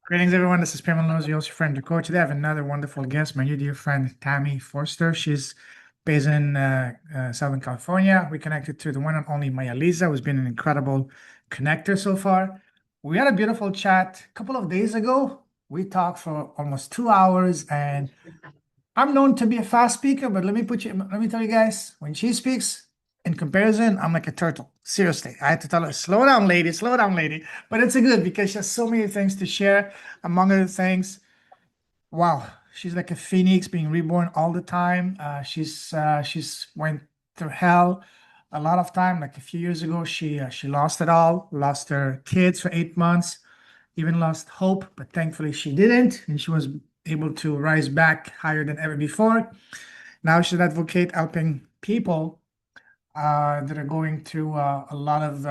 Greetings, everyone. This is Pamela Knows, your friend, your coach. Today, I have another wonderful guest, my new dear friend, Tami Forster. She's based in Southern California. We connected to the one and only Maija-Liisa, who's been an incredible connector so far. We had a beautiful chat a couple of days ago. We talked for almost 2 hours, and I'm known to be a fast speaker, but let me tell you guys, when she speaks, in comparison, I'm like a turtle. Seriously, I had to tell her, slow down, lady. But it's a good because she has so many things to share. Among other things, wow, she's like a phoenix being reborn all the time. She's went through hell a lot of time. Like a few years ago, she lost it all, lost her kids for 8 months, even lost hope, but thankfully she didn't, and she was able to rise back higher than ever before. Now she's an advocate helping people that are going through a lot of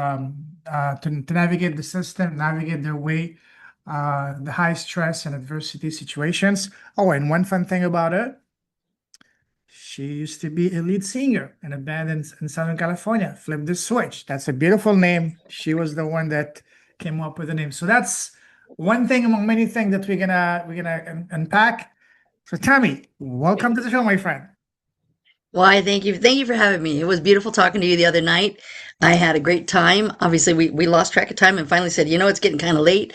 to navigate the system, navigate their way, the high stress and adversity situations. Oh, and one fun thing about her, she used to be a lead singer in a band in Southern California. Flip the Switch. That's a beautiful name. She was the one that came up with the name. So that's one thing among many things that we're gonna unpack. So Tami, welcome to the show, my friend. Why, thank you. Thank you for having me. It was beautiful talking to you the other night. I had a great time. Obviously, we lost track of time and finally said, it's getting kind of late.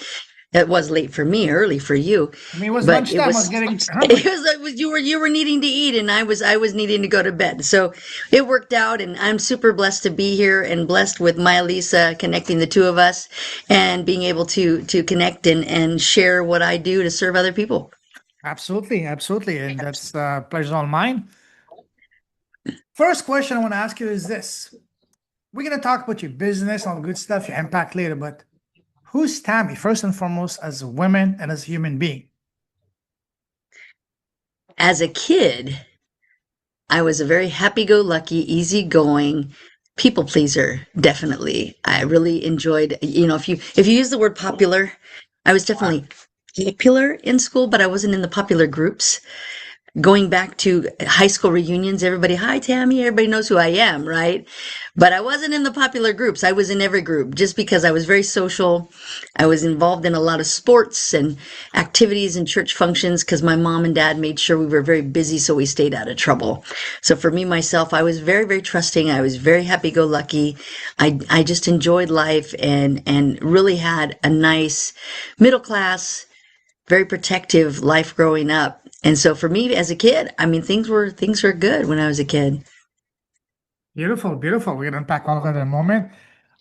It was late for me, early for you, I mean, it was but it lunchtime. I was was getting it hungry. was you were needing to eat and I was needing to go to bed. So it worked out and I'm super blessed to be here and blessed with Maya Lisa connecting the two of us and being able to connect and share what I do to serve other people. Absolutely, absolutely. And that's pleasure's all mine. First question I want to ask you is this. We're going to talk about your business, all the good stuff, your impact later, but who's Tammy, first and foremost, as a woman and as a human being? As a kid, I was a very happy-go-lucky, easygoing people pleaser, definitely. I really enjoyed, if you use the word popular, I was definitely popular in school, but I wasn't in the popular groups. Going back to high school reunions, everybody, hi Tammy, everybody knows who I am, right? But I wasn't in the popular groups. I was in every group just because I was very social. I was involved in a lot of sports and activities and church functions because my mom and dad made sure we were very busy so we stayed out of trouble. So for me, myself, I was very, very trusting. I was very happy-go-lucky. I just enjoyed life and really had a nice middle class, very protective life growing up. And so for me as a kid, I mean, things were good when I was a kid. Beautiful, beautiful. We're going to unpack all of that in a moment.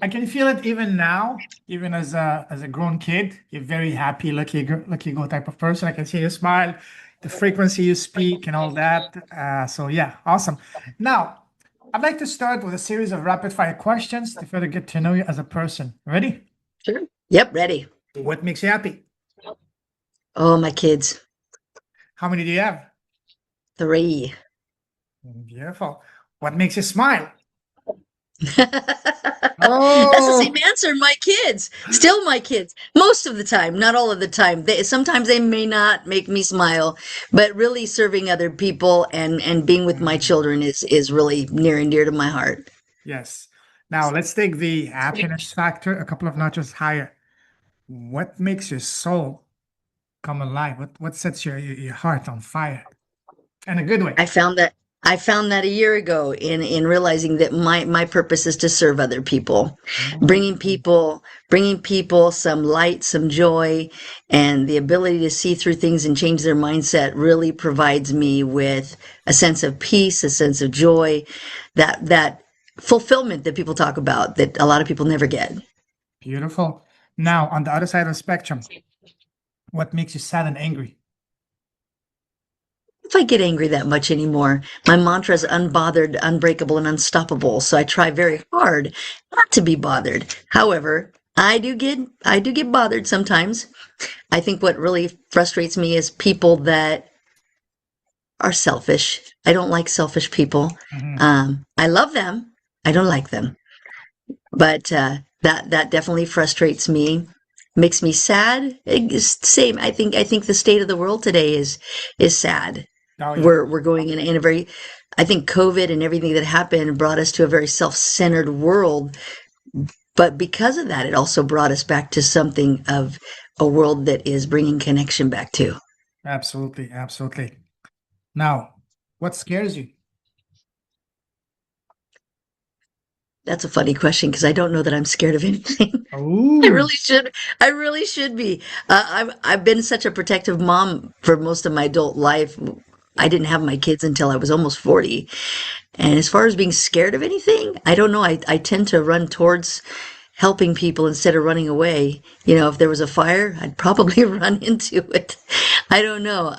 I can feel it even now, even as a grown kid. You're very happy, lucky go type of person. I can see you smile, the frequency you speak, and all that. So yeah, awesome. Now, I'd like to start with a series of rapid fire questions to further get to know you as a person. Ready? Sure. Yep, ready. What makes you happy? Oh, my kids. How many do you have? 3. Beautiful. What makes you smile? That's the same Oh, answer. My kids, still my kids. Most of the time, not all of the time. Sometimes they may not make me smile, but really serving other people and being with my mm, children is really near and dear to my heart. yes. Now let's take the happiness factor a couple of notches higher. What makes your soul come alive? What sets your heart on fire? In a good way. I found that I found that a year ago in realizing that my purpose is to serve other people, Mm, bringing people some light, some joy, and the ability to see through things and change their mindset really provides me with a sense of peace, a sense of joy, that fulfillment that people talk about that a lot of people never get. beautiful. Now, on the other side of the spectrum, what makes you sad and angry? If I get angry that much anymore. My mantra is unbothered, unbreakable, and unstoppable. So I try very hard not to be bothered. However, I do get bothered sometimes. I think what really frustrates me is people that are selfish. I don't like selfish people. Mhm. I love them. I don't like them. But that definitely frustrates me. Makes me sad. It's the same. I think the state of the world today is sad. Oh yeah. We're going in a very, I think COVID and everything that happened brought us to a very self-centered world But because of that, it also brought us back to something of a world that is bringing connection back to. Absolutely, absolutely. Now, what scares you? That's a funny question because I don't know that I'm scared of anything. I Oh, really should. I really should be. I've been such a protective mom for most of my adult life. I didn't have my kids until I was almost 40. And as far as being scared of anything, I don't know. I tend to run towards helping people instead of running away. You know, if there was a fire, I'd probably run into it. I don't know.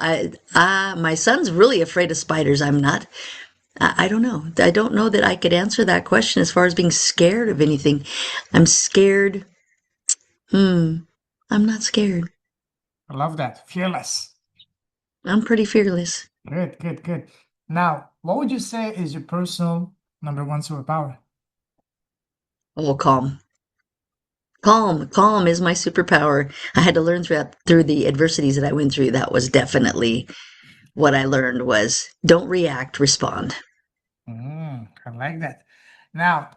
My son's really afraid of spiders. I'm not. I don't know. I don't know that I could answer that question as far as being scared of anything. I'm scared. I'm not scared. I love that. Fearless. I'm pretty fearless. Good, good, good. Now, what would you say is your personal number one superpower? Oh, calm. Calm is my superpower. I had to learn through the adversities that I went through. That was definitely what I learned was don't react, respond. I like that. Now,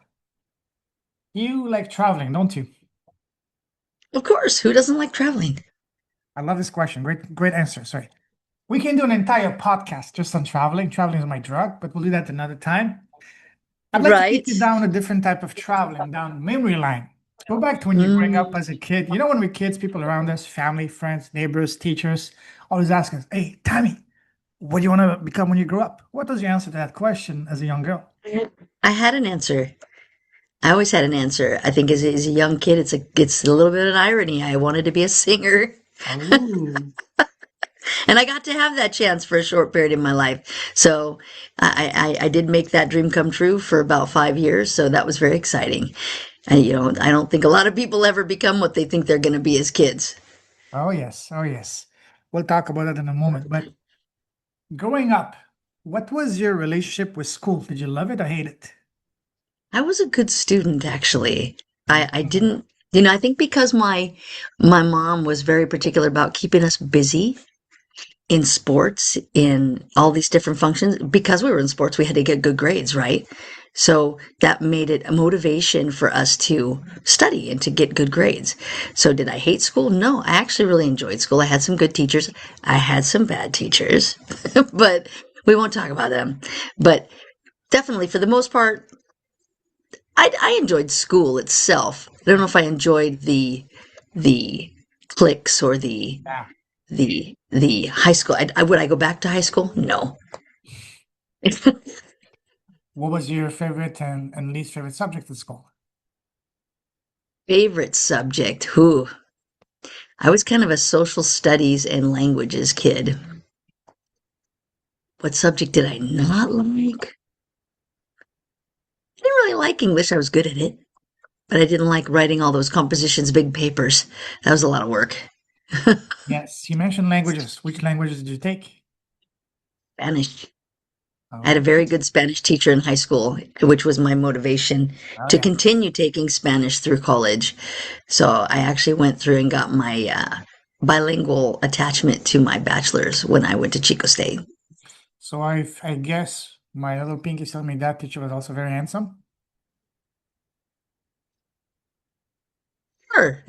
you like traveling, don't you? Of course, who doesn't like traveling? I love this question. Great, great answer. Sorry. We can do an entire podcast just on traveling. Traveling is my drug, but we'll do that another time. I'd like to take Right? you down a different type of traveling, down memory lane. Go back to when you growing up Mm, as a kid. You know, when we're kids, people around us, family, friends, neighbors, teachers, always ask us, "Hey, Tammy, what do you want to become when you grow up?" What was your answer to that question as a young girl? I had an answer. I always had an answer. I think as a young kid, it's a little bit of an irony. I wanted to be a singer. Oh, And I got to have that chance for a short period in my life. So I did make that dream come true for about 5 years. So that was very exciting. And, I don't think a lot of people ever become what they think they're going to be as kids. oh yes, oh yes. We'll talk about that in a moment. But growing up, what was your relationship with school? Did you love it or hate it? I was a good student, actually. I Mhm. didn't, I think because my mom was very particular about keeping us busy in sports, in all these different functions. Because we were in sports, we had to get good grades, right? So that made it a motivation for us to study and to get good grades. So did I hate school? No, I actually really enjoyed school. I had some good teachers. I had some bad teachers, but we won't talk about them. But definitely, for the most part, I enjoyed school itself. I don't know if I enjoyed the cliques or Yeah. the high school. Would I go back to high school? No. What was your favorite and least favorite subject at school? Favorite subject? Who? I was kind of a social studies and languages kid. What subject did I not like? I didn't really like English. I was good at it, but I didn't like writing all those compositions, big papers. That was a lot of work. Yes, you mentioned languages. Which languages did you take? Spanish. I had a Oh, very good Spanish teacher in high school, which was my motivation oh to yeah. continue taking Spanish through college. So I actually went through and got my bilingual attachment to my bachelor's when I went to Chico State. So I guess my little pinky telling me that teacher was also very handsome. Sure.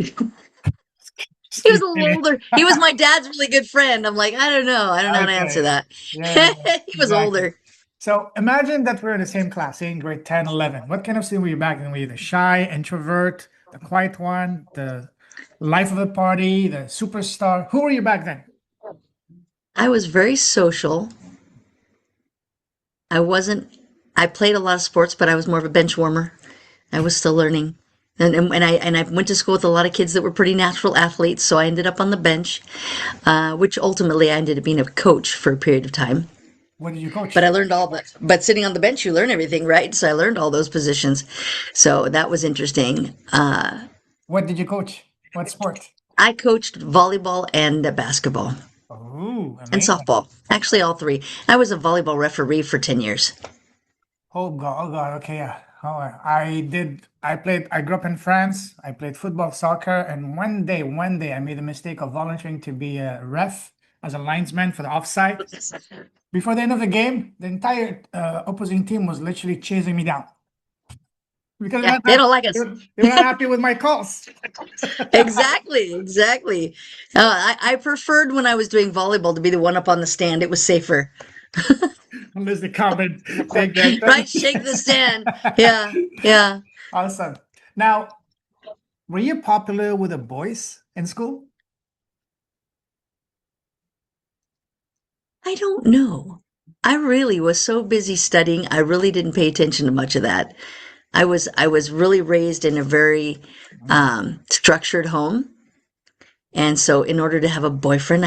Just He was a keep little kidding. older. He was my dad's really good friend. I'm like, I don't know. I don't know how to answer Okay. that. Yeah, yeah, yeah, He was exactly. older. So imagine that we're in the same class, say in grade 10, 11. What kind of student were you back then? Were you the shy, introvert, the quiet one, the life of the party, the superstar? Who were you back then? I was very social. I wasn't, I played a lot of sports, but I was more of a bench warmer. I was still learning. And I went to school with a lot of kids that were pretty natural athletes, so I ended up on the bench, which ultimately I ended up being a coach for a period of time. What did you But I coach? learned but sitting on the bench, you learn everything, right? So I learned all those positions. So that was interesting. What did you coach? What sport? I coached volleyball and basketball Oh, and amazing. softball. Actually, all three. I was a volleyball referee for 10 years. Oh God, oh God, okay, yeah. Oh, I grew up in France. I played football, soccer, and one day I made the mistake of volunteering to be a ref as a linesman for the offside. Before the end of the game, the entire opposing team was literally chasing me down. because Yeah, they don't like us. they were not happy with my calls. Exactly, exactly. I preferred when I was doing volleyball to be the one up on the stand. It was safer. Unless they come and take that. Right? Shake the stand. Yeah, yeah. Awesome. Now, were you popular with the boys in school? I don't know. I really was so busy studying, I really didn't pay attention to much of that. I was really raised in a very structured home, and so in order to have a boyfriend,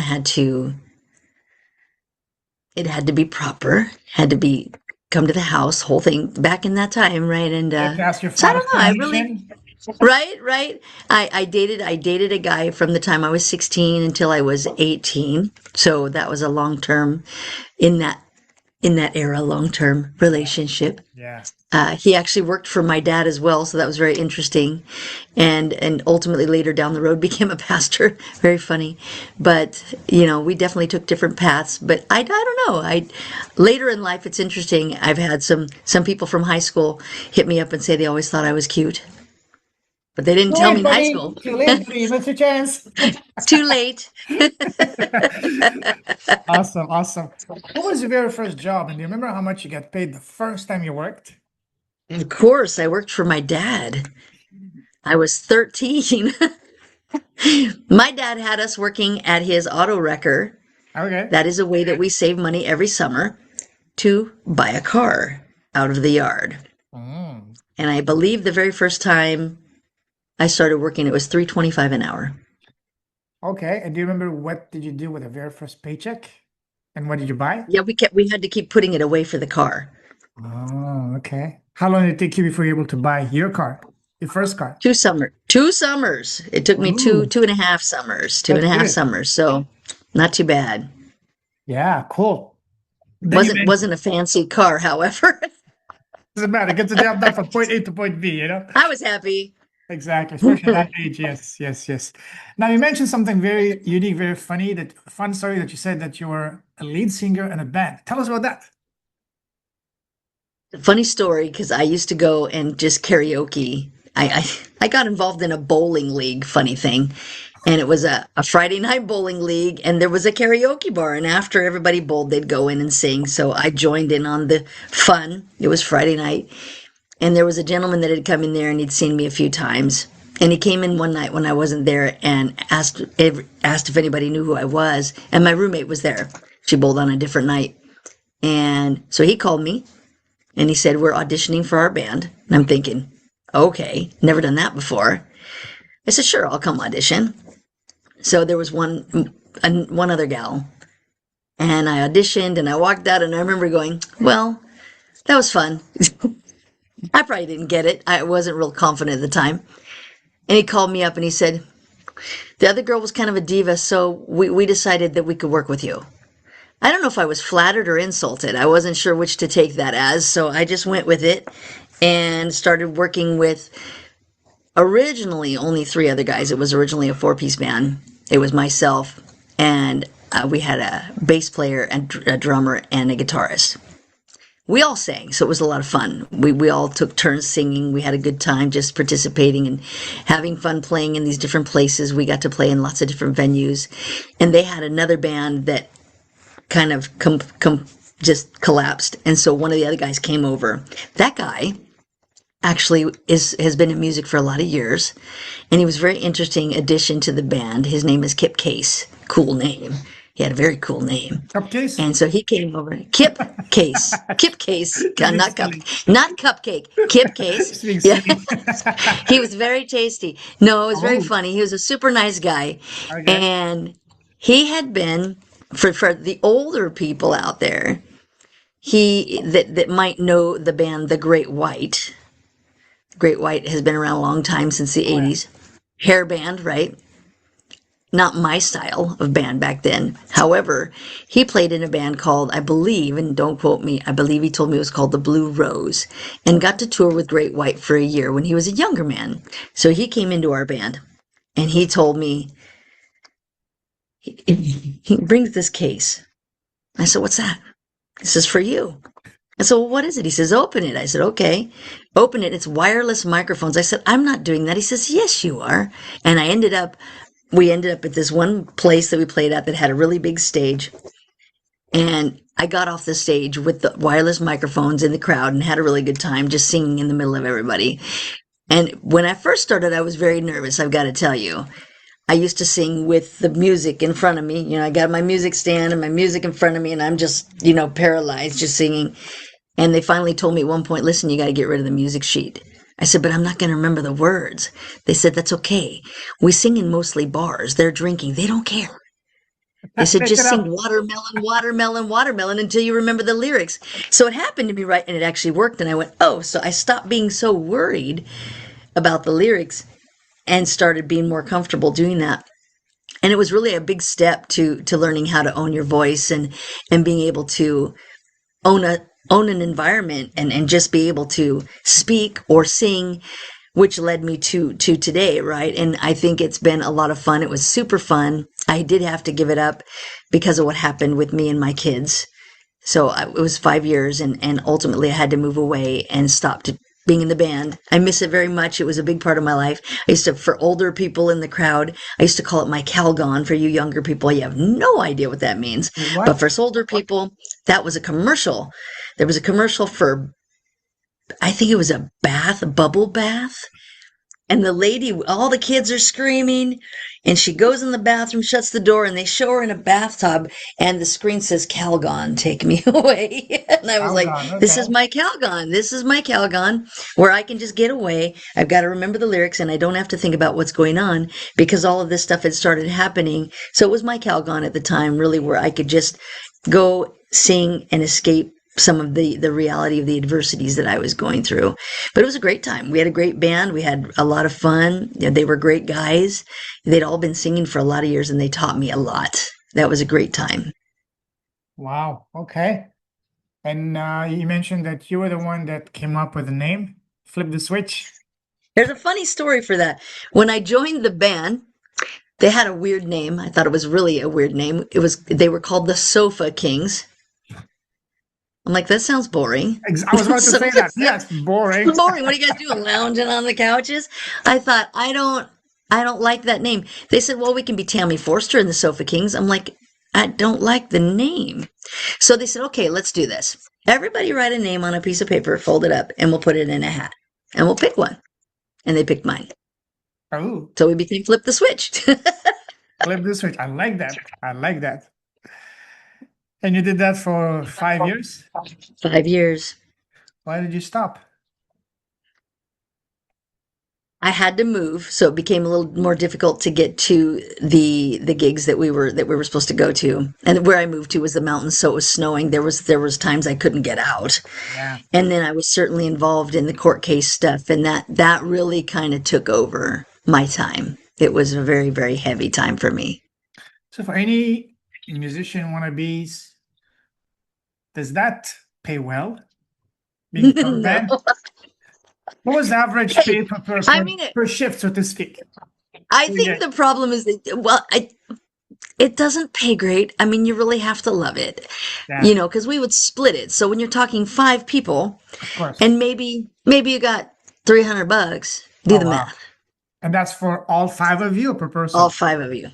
it had to be proper, had to be come to the house, whole thing back in that time, right? And You have to ask your so I father's don't know. I really permission. right. I dated a guy from the time I was 16 until I was 18. So that was a long term in that era, long term relationship. Yeah. He actually worked for my dad as well, so that was very interesting, and ultimately later down the road became a pastor. Very funny, but we definitely took different paths. But I don't know. I later in life, it's interesting. I've had some people from high school hit me up and say they always thought I was cute, but they didn't Too tell me late, in high buddy. school. Too late, buddy. That's your chance. Too late. Awesome, awesome. What was your very first job? And do you remember how much you got paid the first time you worked? Of course, I worked for my dad. I was 13. My dad had us working at his auto wrecker. Okay. That is a way that we save money every summer to buy a car out of the yard. Mm. And I believe the very first time I started working, it was $3.25 an hour. Okay. And do you remember what did you do with the very first paycheck? And what did you buy? Yeah, we had to keep putting it away for the car. Oh, okay. How long did it take you before you were able to buy your car, your first car? Two summers. It took me Ooh, 2.5 summers, two and that's a half good. summers. So not too bad. Yeah, cool. Then you Wasn't mentioned a fancy car, however. doesn't matter. Get the job done from point A to point B, you know? I was happy. Exactly, especially at that age. Yes, yes, yes. Now you mentioned something very unique, very funny, that fun story that you said that you were a lead singer in a band. Tell us about that. Funny story, because I used to go and just karaoke. I got involved in a bowling league, funny thing. And it was a Friday night bowling league, and there was a karaoke bar. And after everybody bowled, they'd go in and sing. So I joined in on the fun. It was Friday night. And there was a gentleman that had come in there and he'd seen me a few times. And he came in one night when I wasn't there and asked if anybody knew who I was. And my roommate was there. She bowled on a different night. And so he called me and he said, "We're auditioning for our band." And I'm thinking, okay, never done that before. I said, "Sure, I'll come audition." So there was one other gal, and I auditioned and I walked out and I remember going, well, that was fun. I probably didn't get it. I wasn't real confident at the time. And he called me up and he said, "The other girl was kind of a diva, so we decided that we could work with you." I don't know if I was flattered or insulted. I wasn't sure which to take that as, so I just went with it and started working with originally only three other guys. It was originally a four-piece band. It was myself, and we had a bass player and a drummer and a guitarist. We all sang, so it was a lot of fun. We all took turns singing. We had a good time just participating and having fun playing in these different places. We got to play in lots of different venues. And they had another band that kind of just collapsed. And so one of the other guys came over. That guy actually has been in music for a lot of years, and he was a very interesting addition to the band. His name is Kip Case. Cool name. He had a very cool name. Cupcase? And so he came over. Kip Case. Kip Case. It's being Not cup. silly. Not cupcake. Kip Case. It's being Yeah. silly. He was very tasty. No, it was very Oh, funny. He was a super nice guy. okay. And he had been for the older people out there, he that might know the band The Great White. Great White has been around a long time, since the Oh, yeah. 80s. Hair band, right? Not my style of band back then. However, he played in a band called, I believe, and don't quote me, I believe he told me it was called the Blue Rose, and got to tour with Great White for a year when he was a younger man. So he came into our band and he told me, he brings this case. I said, "What's that?" This is for you. And so, well, what is it? He says, open it. I said, okay. Open it. It's wireless microphones. I said, I'm not doing that. He says, yes, you are. And we ended up at this one place that we played at that had a really big stage. And I got off the stage with the wireless microphones in the crowd and had a really good time just singing in the middle of everybody. And when I first started, I was very nervous, I've got to tell you. I used to sing with the music in front of me. You know, I got my music stand and my music in front of me, and I'm just, paralyzed just singing. And they finally told me at one point, listen, you got to get rid of the music sheet. I said, but I'm not going to remember the words. They said, that's okay. We sing in mostly bars. They're drinking. They don't care. They said, Take it just sing out. watermelon, watermelon, watermelon until you remember the lyrics. So it happened to be right, and it actually worked. And I went, oh, so I stopped being so worried about the lyrics and started being more comfortable doing that. And it was really a big step to learning how to own your voice and being able to own an environment and just be able to speak or sing, which led me to today, right? And I think it's been a lot of fun. It was super fun. I did have to give it up because of what happened with me and my kids. So it was 5 years, and ultimately I had to move away and stop being in the band. I miss it very much. It was a big part of my life. I used to, for older people in the crowd, I used to call it my Calgon. For you younger people, you have no idea what that means. But What? for us older people, that was a commercial. There was a commercial for, I think it was a bubble bath. And the lady, all the kids are screaming, and she goes in the bathroom, shuts the door, and they show her in a bathtub, and the screen says, Calgon, take me away. And I was like, Calgon. this is Okay. my Calgon. This is my Calgon, where I can just get away. I've got to remember the lyrics, and I don't have to think about what's going on because all of this stuff had started happening. So it was my Calgon at the time, really, where I could just go sing and escape some of the reality of the adversities that I was going through. But it was a great time. We had a great band. We had a lot of fun. They were great guys. They'd all been singing for a lot of years, and they taught me a lot. That was a great time. Wow. Okay. And you mentioned that you were the one that came up with the name. Flip the switch. There's a funny story for that. When I joined the band, they had a weird name. I thought it was really a weird name. They were called the Sofa Kings. I'm like, that sounds boring. I was about to say Sofa that. sounds Yes, boring. boring. What are you guys doing? Lounging on the couches? I thought, I don't like that name. They said, well, we can be Tami Forster and the Sofa Kings. I'm like, I don't like the name. So they said, okay, let's do this. Everybody write a name on a piece of paper, fold it up, and we'll put it in a hat. And we'll pick one. And they picked mine. Oh, So we became Flip the Switch. flip the switch. I like that. I like that. And you did that for 5 years? 5 years. Why did you stop? I had to move, so it became a little more difficult to get to the gigs that we were supposed to go to. And where I moved to was the mountains, so it was snowing. There was times I couldn't get out. Yeah. And then I was certainly involved in the court case stuff, and that really kind of took over my time. It was a very, very heavy time for me. So for any musician wannabes, does that pay well? Being a cover No. band? What was the average Hey, pay I mean, per shift, so to speak? I Oh, think yeah. the problem is that, well, it doesn't pay great. I mean, you really have to love it, Yeah, because we would split it. So when you're talking 5 people, of course. and maybe you got $300, do Oh, the wow. math. And that's for all five of you per All person? 5 of you.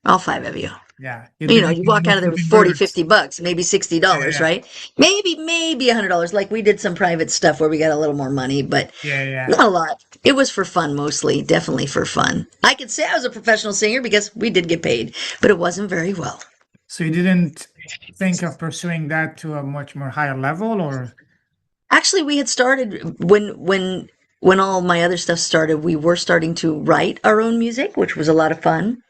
All 5 of you. Yeah, you'd be You making walk out of almost there with 15 40, burgers. $50, maybe Yeah, $60, yeah, right? Maybe $100. Like we did some private stuff where we got a little more money, but yeah, yeah. not a lot. It was for fun mostly, definitely for fun. I could say I was a professional singer because we did get paid, but it wasn't very well. So you didn't think of pursuing that to a much more higher level, or? Actually, we had started when all my other stuff started, we were starting to write our own music, which was a lot of fun.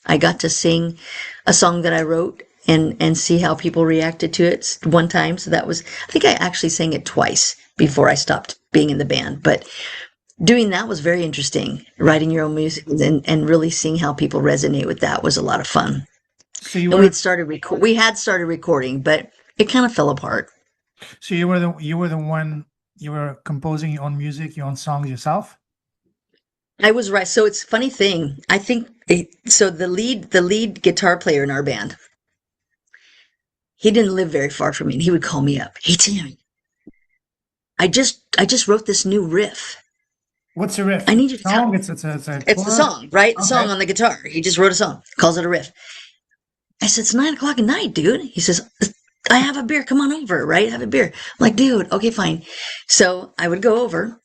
I got to sing a song that I wrote and see how people reacted to it one time. So that was, I think I actually sang it twice before I stopped being in the band. But doing that was very interesting. Yeah. Writing your own music and really seeing how people resonate with that was a lot of fun. So you And were we had started recording, but it kind of fell apart. so you were the one you were composing your own music, your own songs yourself? I was right. So it's a funny thing. So the lead guitar player in our band, he didn't live very far from me, and he would call me up. Hey, Tammy, I just wrote this new riff. What's the riff? I need you to tell. Song? It's a It's the chord? song, right? The Okay. song on the guitar. He just wrote a song, calls it a riff. I said, it's 9 o'clock at night, dude. He says, I have a beer. Come on over, right? Have a beer. I'm like, dude, okay, fine. So I would go over.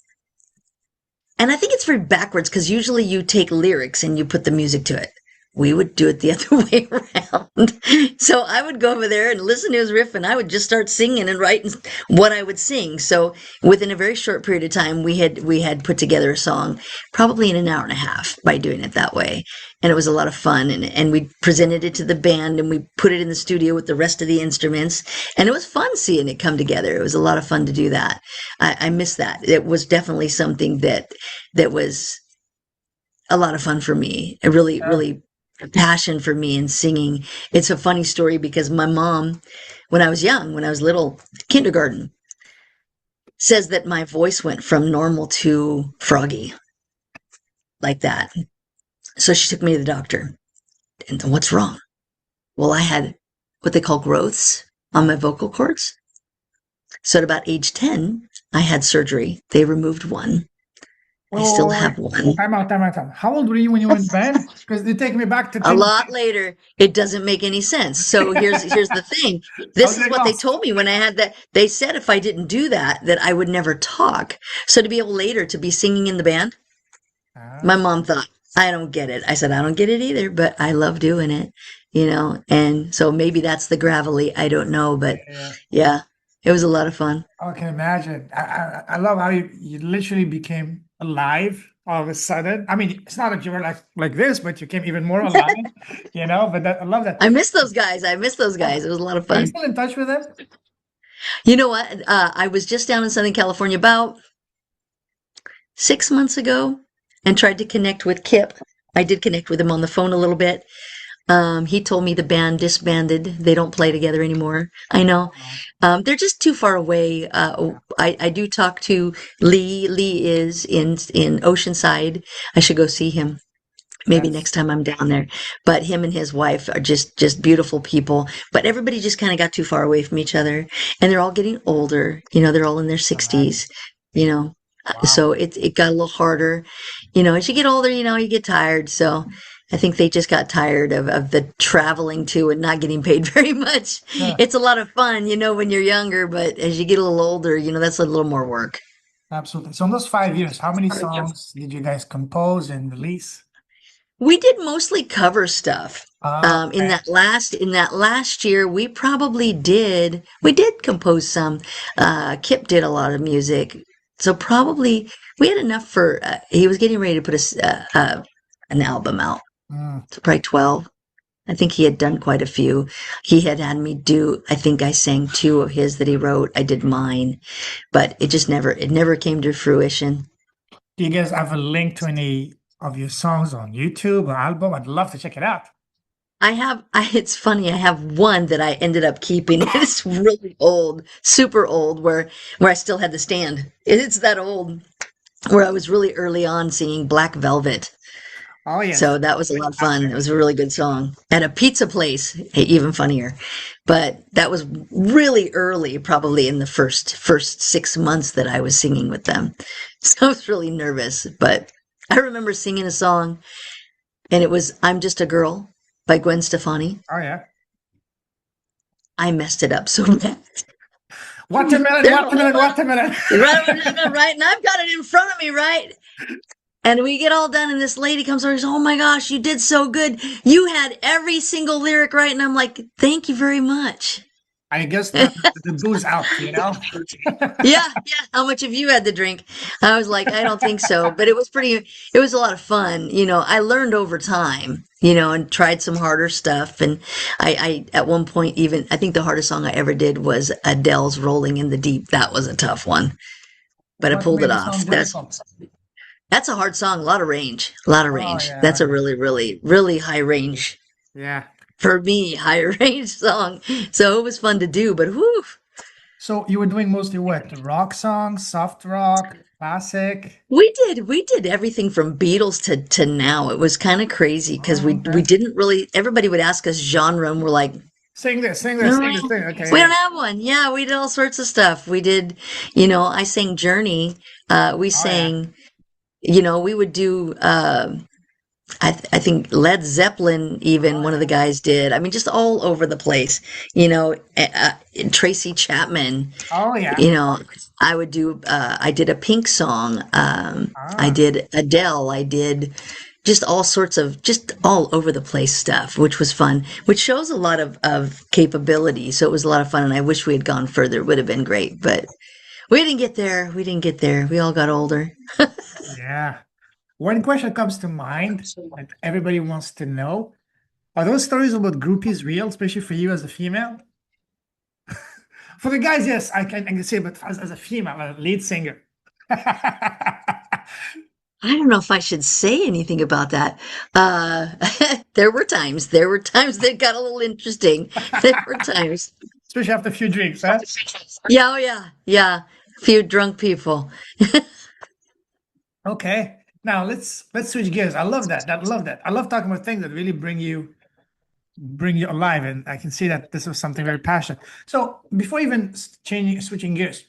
And I think it's very backwards because usually you take lyrics and you put the music to it. We would do it the other way around. So I would go over there and listen to his riff, and I would just start singing and writing what I would sing. So within a very short period of time, we had put together a song, probably in an hour and a half by doing it that way. And it was a lot of fun. And we presented it to the band, and we put it in the studio with the rest of the instruments. And it was fun seeing it come together. It was a lot of fun to do that. I miss that. It was definitely something that was a lot of fun for me. It really, Yeah. really a passion for me in singing. It's a funny story because my mom, when I was young, when I was little, kindergarten, says that my voice went from normal to froggy, like that. So she took me to the doctor. And what's wrong? Well, I had what they call growths on my vocal cords. So at about age 10, I had surgery. They removed one. I still Wait. have one. Time out, time out, time out. How old were you when you were in band? Because they take me back to A lot later. It doesn't make any sense. So here's the thing. This is what they told me when I had that. They said if I didn't do that, that I would never talk. So to be able later to be singing in the band, my mom thought, I don't get it. I said, I don't get it either, but I love doing it, and so maybe that's the gravelly. I don't know, but yeah, it was a lot of fun. I can imagine. I love how you literally became alive all of a sudden. I mean, it's not that you were like this, but you came even more alive, But I love that. I miss those guys. It was a lot of Are you fun. still in touch with them? You know what? I was just down in Southern California about 6 months ago and tried to connect with Kip. I did connect with him on the phone a little bit. He told me the band disbanded. They don't play together anymore. I know. They're just too far away. I do talk to Lee. Lee is in Oceanside. I should go see him. Maybe Yes. next time I'm down there. But him and his wife are just beautiful people. But everybody just kind of got too far away from each other. And they're all getting older. They're all in their 60s, Wow. So it got a little harder. As you get older, you get tired. So I think they just got tired of the traveling to and not getting paid very much. Yeah, It's a lot of fun, when you're younger, but as you get a little older, that's a little more work. absolutely. So in those 5 years, how many songs did you guys compose and release? We did mostly cover stuff. In Okay. that last year, we did compose some. Kip did a lot of music, so probably we had enough for. He was getting ready to put an album out, Mm. so probably 12. I think he had done quite a few. He had me do. I think I sang 2 of his that he wrote. I did mine, but it never came to fruition. Do you guys have a link to any of your songs on YouTube or album? I'd love to check it out. It's funny, I have one that I ended up keeping. It's really old, super old, where I still had the stand. It's that old, where I was really early on singing Black Velvet. Oh yes. So that was a lot of fun. It was a really good song. At a pizza place, even funnier. But that was really early, probably in the first 6 months that I was singing with them. So I was really nervous, but I remember singing a song, and it was I'm Just a Girl by Gwen Stefani. Oh yeah. I messed it up so bad. Watermelon, watermelon, watermelon. Right, and I've got it in front of me, right? And we get all done, and this lady comes over and says, oh my gosh, you did so good. You had every single lyric right. And I'm like, thank you very much. I guess the booze out, Yeah. How much have you had to drink? I was like, I don't think so. But it was a lot of fun. I learned over time, and tried some harder stuff. And I at one point, even, I think the hardest song I ever did was Adele's Rolling in the Deep. That was a tough one, but I What pulled made it the off. song difficult? That's a hard song. A lot of range. A lot of Oh range. yeah. That's a really, really, really high range. Yeah. For me, high range song. So it was fun to do, but whew. So you were doing mostly what? Rock songs, soft rock, classic? We did everything from Beatles to now. It was kind of crazy because we Okay. didn't really, everybody would ask us genre and we're like, Sing this, sing this, sing this, No, sing. Okay, we yeah, don't yeah. have one. Yeah, we did all sorts of stuff. We did, I sang Journey. We Oh yeah. sang, we would do, I think Led Zeppelin, even Oh one of the yeah. guys did. I mean, just all over the place, Tracy Chapman, Oh yeah. you know, I did a Pink song. I Ah. did Adele. I did just all sorts of, just all over the place stuff, which was fun, which shows a lot of capability. So it was a lot of fun. And I wish we had gone further. It would have been great, but we didn't get there. We didn't get there. We all got older. Yeah. One question comes to mind that everybody wants to know. Are those stories about groupies real, especially for you as a female? For the guys, yes, I can say, but as a female, a lead singer. I don't know if I should say anything about that. Uh, there were times that got a little interesting. There were times. Especially after a few drinks, huh? Yeah, oh yeah, yeah. Few drunk people. Okay. Now let's switch gears. I love that. I love that. I love talking about things that really bring you alive, and I can see that this was something very passionate. So before even changing switching gears,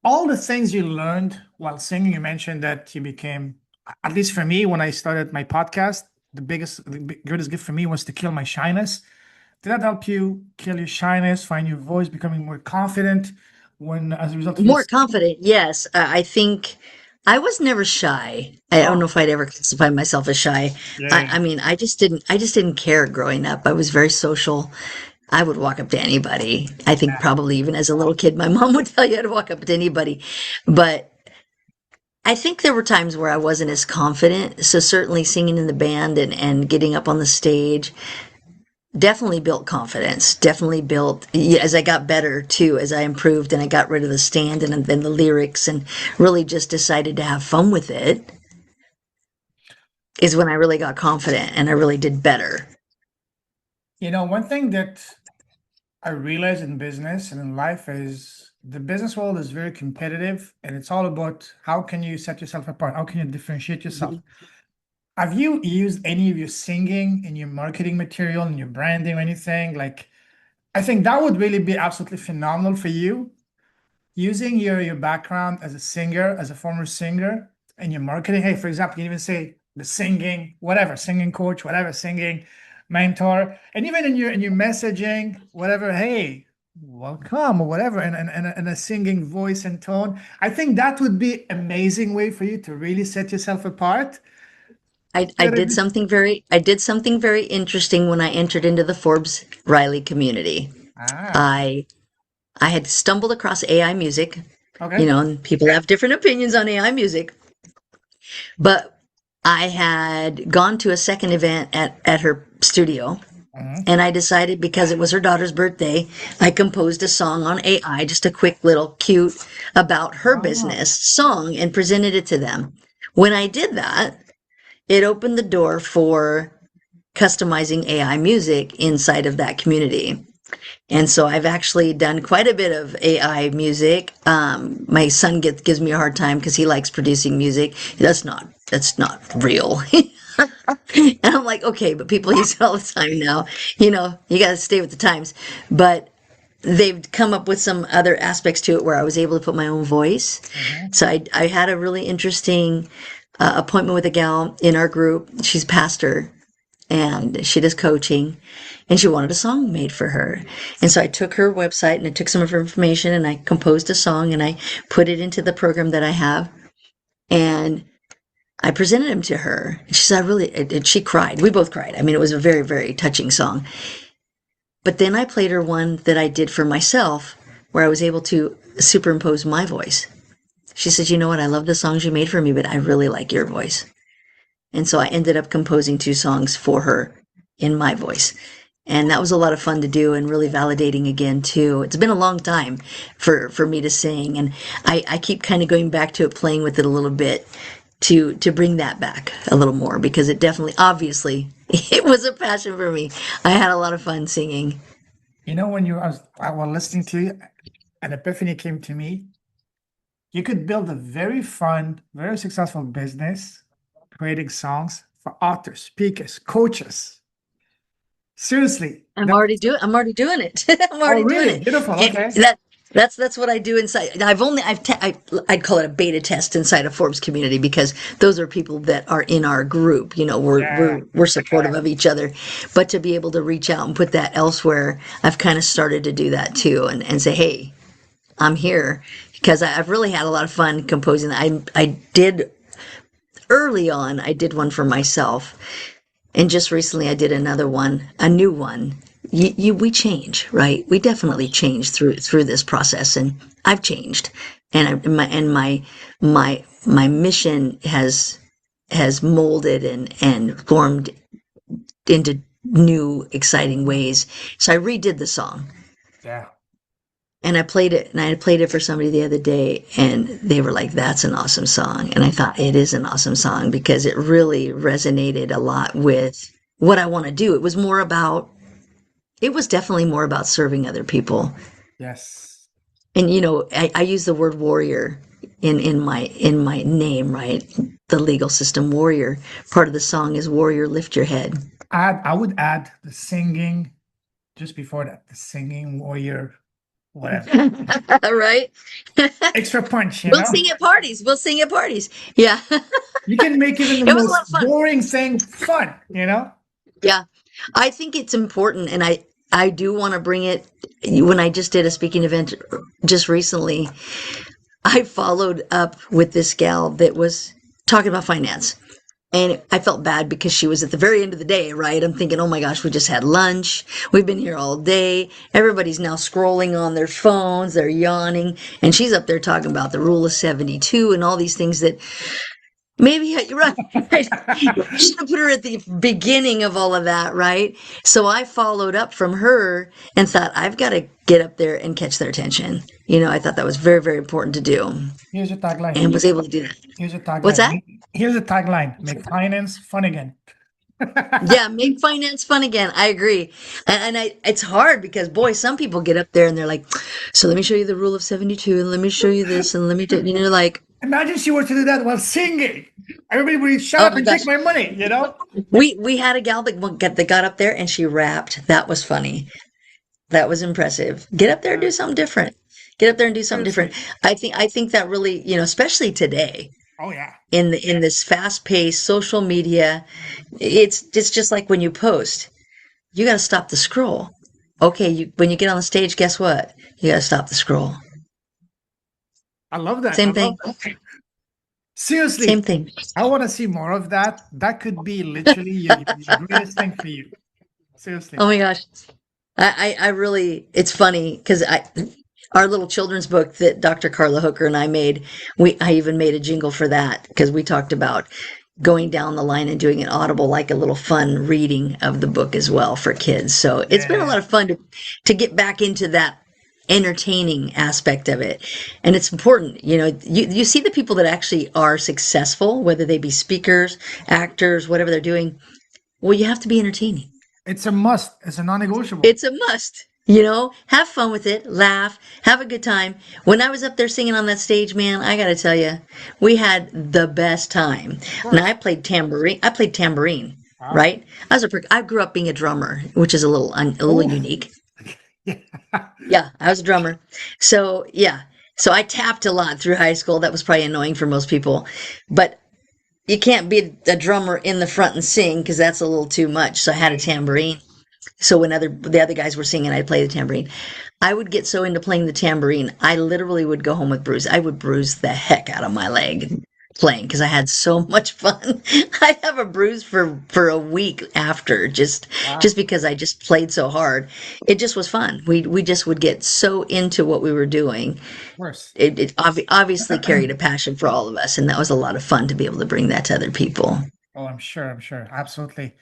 all the things you learned while singing, you mentioned that you became, at least for me, when I started my podcast, greatest gift for me was to kill my shyness. Did that help you kill your shyness, find your voice, becoming more confident when, as a result of you More singing? confident, yes. I think I was never shy. I don't know Oh, if I'd ever classify myself as shy. yeah, I, yeah, I mean, I just didn't care growing up. I was very social. I would walk up to anybody. I think yeah. probably even as a little kid, my mom would tell you how to walk up to anybody. But I think there were times where I wasn't as confident. So certainly singing in the band and getting up on the stage definitely built confidence. Definitely built, yeah, as I got better too, as I improved and I got rid of the stand and then the lyrics and really just decided to have fun with it is when I really got confident and I really did better. One thing that I realize in business and in life is the business world is very competitive, and it's all about how can you set yourself apart? How can you differentiate yourself? Mhm. Have you used any of your singing in your marketing material, in your branding or anything? Like, I think that would really be absolutely phenomenal for you. Using your background as a singer, as a former singer, and your marketing. Hey, for example, you can even say the singing, whatever, singing coach, whatever, singing mentor, and even in your messaging, whatever. Hey, welcome or whatever, and a singing voice and tone. I think that would be amazing way for you to really set yourself apart. I See what I did mean? something very interesting when I entered into the Forbes Riley community. Ah, I I had stumbled across AI music, okay. and people have different opinions on AI music. But I had gone to a second event at her studio, Mhm. and I decided because it was her daughter's birthday, I composed a song on AI, just a quick little cute about her Oh, business song, and presented it to them. When I did that, it opened the door for customizing AI music inside of that community. And so I've actually done quite a bit of AI music. My son gives me a hard time because he likes producing music. That's not real. And I'm like, okay, but people use it all the time now. You got to stay with the times. But they've come up with some other aspects to it where I was able to put my own voice. mhm. So I had a really interesting appointment with a gal in our group. She's a pastor and she does coaching, and she wanted a song made for her. And so I took her website and I took some of her information and I composed a song and I put it into the program that I have, and I presented him to her. And she said, she cried. We both cried. I mean, it was a very, very touching song. But then I played her one that I did for myself where I was able to superimpose my voice. She said, you know what? I love the songs you made for me, but I really like your voice. And so I ended up composing two songs for her in my voice. And that was a lot of fun to do and really validating again too. It's been a long time for me to sing, and I keep kind of going back to it, playing with it a little bit to bring that back a little more because it definitely obviously it was a passion for me. I had a lot of fun singing. When I was listening to you, an epiphany came to me. You could build a very fun, very successful business creating songs for authors, speakers, coaches, Seriously. I'm already doing it. I'm Oh, already doing really? it. Beautiful. And Okay. that's what I do inside. I'd call it a beta test inside a Forbes community because those are people that are in our group. You know, Yeah. we're supportive of each other. But to be able to reach out and put that elsewhere, I've kind of started to do that too, and say, hey, I'm here because I've really had a lot of fun composing. I did early on. I did one for myself, and just recently I did another one, a new one. We change, right? We Of definitely course. change through this process, and I've changed, and my mission has molded and formed into new exciting ways. So I redid the song, Yeah. and I played it, and I played it for somebody the other day, and they were like, "That's an awesome song." And I thought it is an awesome song because it really resonated a lot with what I want to do. It was definitely more about serving other people. Yes. And I use the word warrior in my name, right? The legal system warrior. Part of the song is warrior, lift your head. I would add the singing just before that, the singing warrior, whatever. Right? Extra punch, you We'll know? sing at parties. We'll sing at parties. Yeah. You can make even the It was a lot most of fun. boring thing fun, you know? Yeah. I think it's important, and I do want to bring it. When I just did a speaking event just recently, I followed up with this gal that was talking about finance. And I felt bad because she was at the very end of the day, right? I'm thinking, oh my gosh, we just had lunch. We've been here all day. Everybody's now scrolling on their phones. They're yawning. And she's up there talking about the rule of 72 and all these things that maybe you're right. You should have put her at the beginning of all of that, right? So I followed up from her and thought, I've got to get up there and catch their attention. I thought that was very, very important to do Here's your tagline. and was able to do that. Here's your What's tagline. that? Here's a tagline. Make finance fun again. Yeah, make finance fun again. I agree. It's hard because, boy, some people get up there and they're like, so let me show you the rule of 72 and let me show you this and let me do, like, Imagine she were to do that while singing. Everybody would shut oh up my and take gosh. my money, you know? We had a gal that got up there and she rapped. That was funny. That was impressive. Get up there and do something different. Get up there and do something different. Seriously. I think that really, especially today Oh, yeah. in this fast-paced social media, it's just like when you post, you got to stop the scroll. Okay, when you get on the stage, guess what? You got to stop the scroll. I love that. I Same love thing. that. Same Seriously, thing. I want to see more of that. That could be literally your greatest thing for you. Seriously. Oh my gosh. I really, it's funny because our little children's book that Dr. Carla Hooker and I made, I even made a jingle for that because we talked about going down the line and doing an audible, like a little fun reading of the book as well for kids. So it's been a Yeah. lot of fun to get back into that entertaining aspect of it. And it's important, you see the people that actually are successful, whether they be speakers, actors, whatever they're doing. Well, you have to be entertaining. It's a must. It's a non-negotiable. It's a must. Have fun with it, laugh, have a good time. When I was up there singing on that stage, man, I got to tell you, we had the best time. Of Now course. I played tambourine, Wow. right? I grew up being a drummer, which is a little Oh, unique. yeah. Yeah, I was a drummer. So, yeah. So I tapped a lot through high school. That was probably annoying for most people. But you can't be a drummer in the front and sing because that's a little too much. So I had a tambourine. So when the other guys were singing, I'd play the tambourine. I would get so into playing the tambourine, I literally would go home with bruise. I would bruise the heck out of my leg playing because I had so much fun. I'd have a bruise for a week after Wow. just because I just played so hard. It just was fun. We just would get so into what we were doing. Of course. It obviously carried a passion for all of us, and that was a lot of fun to be able to bring that to other people. Oh, I'm sure. I'm sure. Absolutely.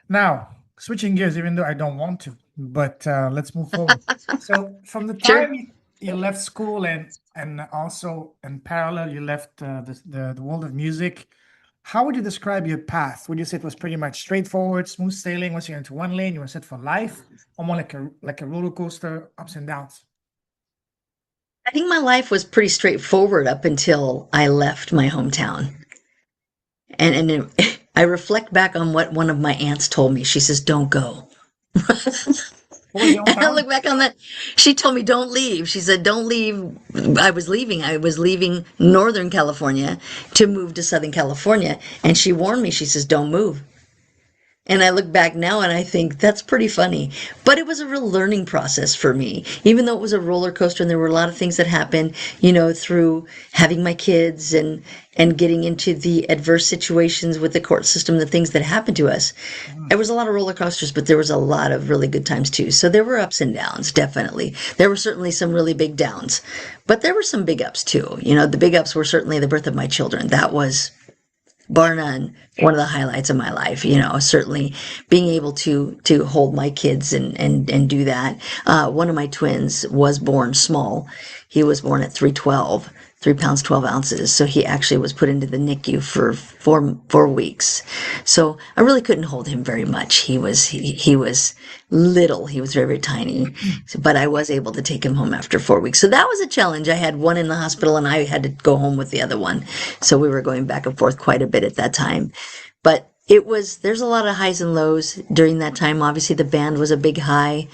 Now, switching gears, even though I don't want to, but let's move forward. So, from the Sure. time you left school and also in parallel you left the world of music, how would you describe your path? Would you say it was pretty much straightforward, smooth sailing? Once you're into one lane, you were set for life, or more like a roller coaster, ups and downs? I think my life was pretty straightforward up until I left my hometown. And I reflect back on what one of my aunts told me. She says, "Don't go. What was your And I hometown? look back on that. She told me, don't leave. She said, don't leave. I was leaving. I was leaving Northern California to move to Southern California. And she warned me. She says, don't move. And I look back now and I think that's pretty funny. But it was a real learning process for me, even though it was a roller coaster and there were a lot of things that happened, through having my kids and getting into the adverse situations with the court system, the things that happened to us. It Mhm. was a lot of roller coasters, but there was a lot of really good times too. So there were ups and downs, definitely. There were certainly some really big downs, but there were some big ups too. The big ups were certainly the birth of my children. That was bar none, one of the highlights of my life. Certainly being able to hold my kids and do that. One of my twins was born small. He was born at 3 pounds 12 ounces. So he actually was put into the NICU for 4 weeks. So I really couldn't hold him very much. He was little. He was very, very tiny. But I was able to take him home after 4 weeks. So that was a challenge. I had one in the hospital and I had to go home with the other one. So we were going back and forth quite a bit at that time. But there's a lot of highs and lows during that time. Obviously, the band was a big high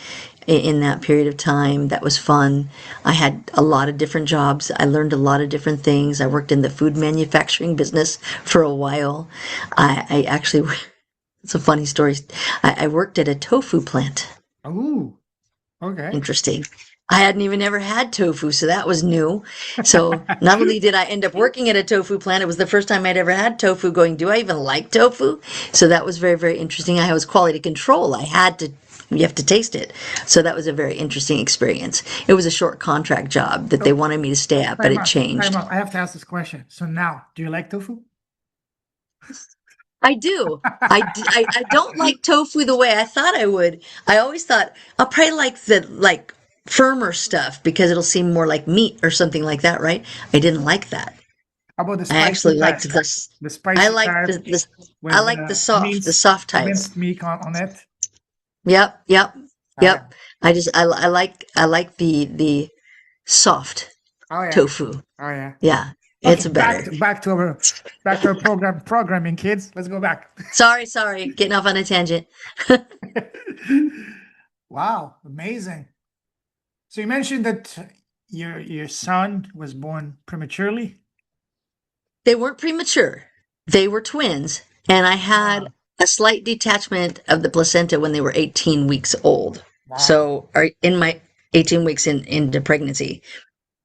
in that period of time. That was fun. I had a lot of different jobs. I learned a lot of different things. I worked in the food manufacturing business for a while. I actually, it's a funny story. I worked at a tofu plant. Ooh, okay. Interesting. I hadn't even ever had tofu, so that was new. So not only did I end up working at a tofu plant, it was the first time I'd ever had tofu going, do I even like tofu? So that was very, very interesting. I was quality control. You have to taste it. So that was a very interesting experience. It was a short contract job that they So, wanted me to stay at, but time it out, time changed. out. I have to ask this question. So now, do you like tofu? I do. I don't like tofu the way I thought I would. I always thought I'll probably like the firmer stuff because it'll seem more like meat or something like that, right? I didn't like that. How about the I spicy actually liked type? this. The I spicy like type this. I with like the soft types. minced meat on it. Yep, yep, Oh yeah. yep. I like the soft Oh yeah. tofu. Oh yeah. Yeah, Okay, it's better. back to our programming, kids. Let's go back. Sorry, getting off on a tangent. Wow, amazing. So you mentioned that your son was born prematurely. They weren't premature. They were twins, and I had Wow. a slight detachment of the placenta when they were 18 weeks old. Wow. So, or in my 18 weeks into pregnancy.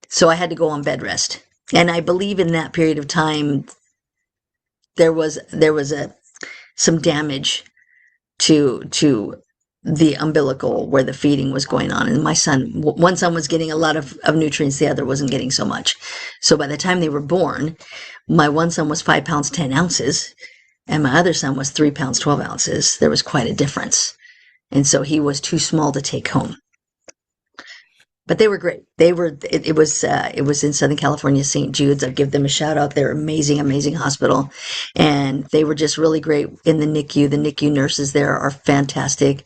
So I had to go on bed rest. And I believe in that period of time there was some damage to the umbilical where the feeding was going on. And my son, one son was getting a lot of nutrients, the other wasn't getting so much. So by the time they were born, my one son was 5 pounds 10 ounces and my other son was 3 pounds 12 ounces. There was quite a difference. And so he was too small to take home. But they were great. It was in Southern California, St. Jude's. I'll give them a shout out. They're amazing, amazing hospital. And they were just really great in the NICU. The NICU nurses there are fantastic.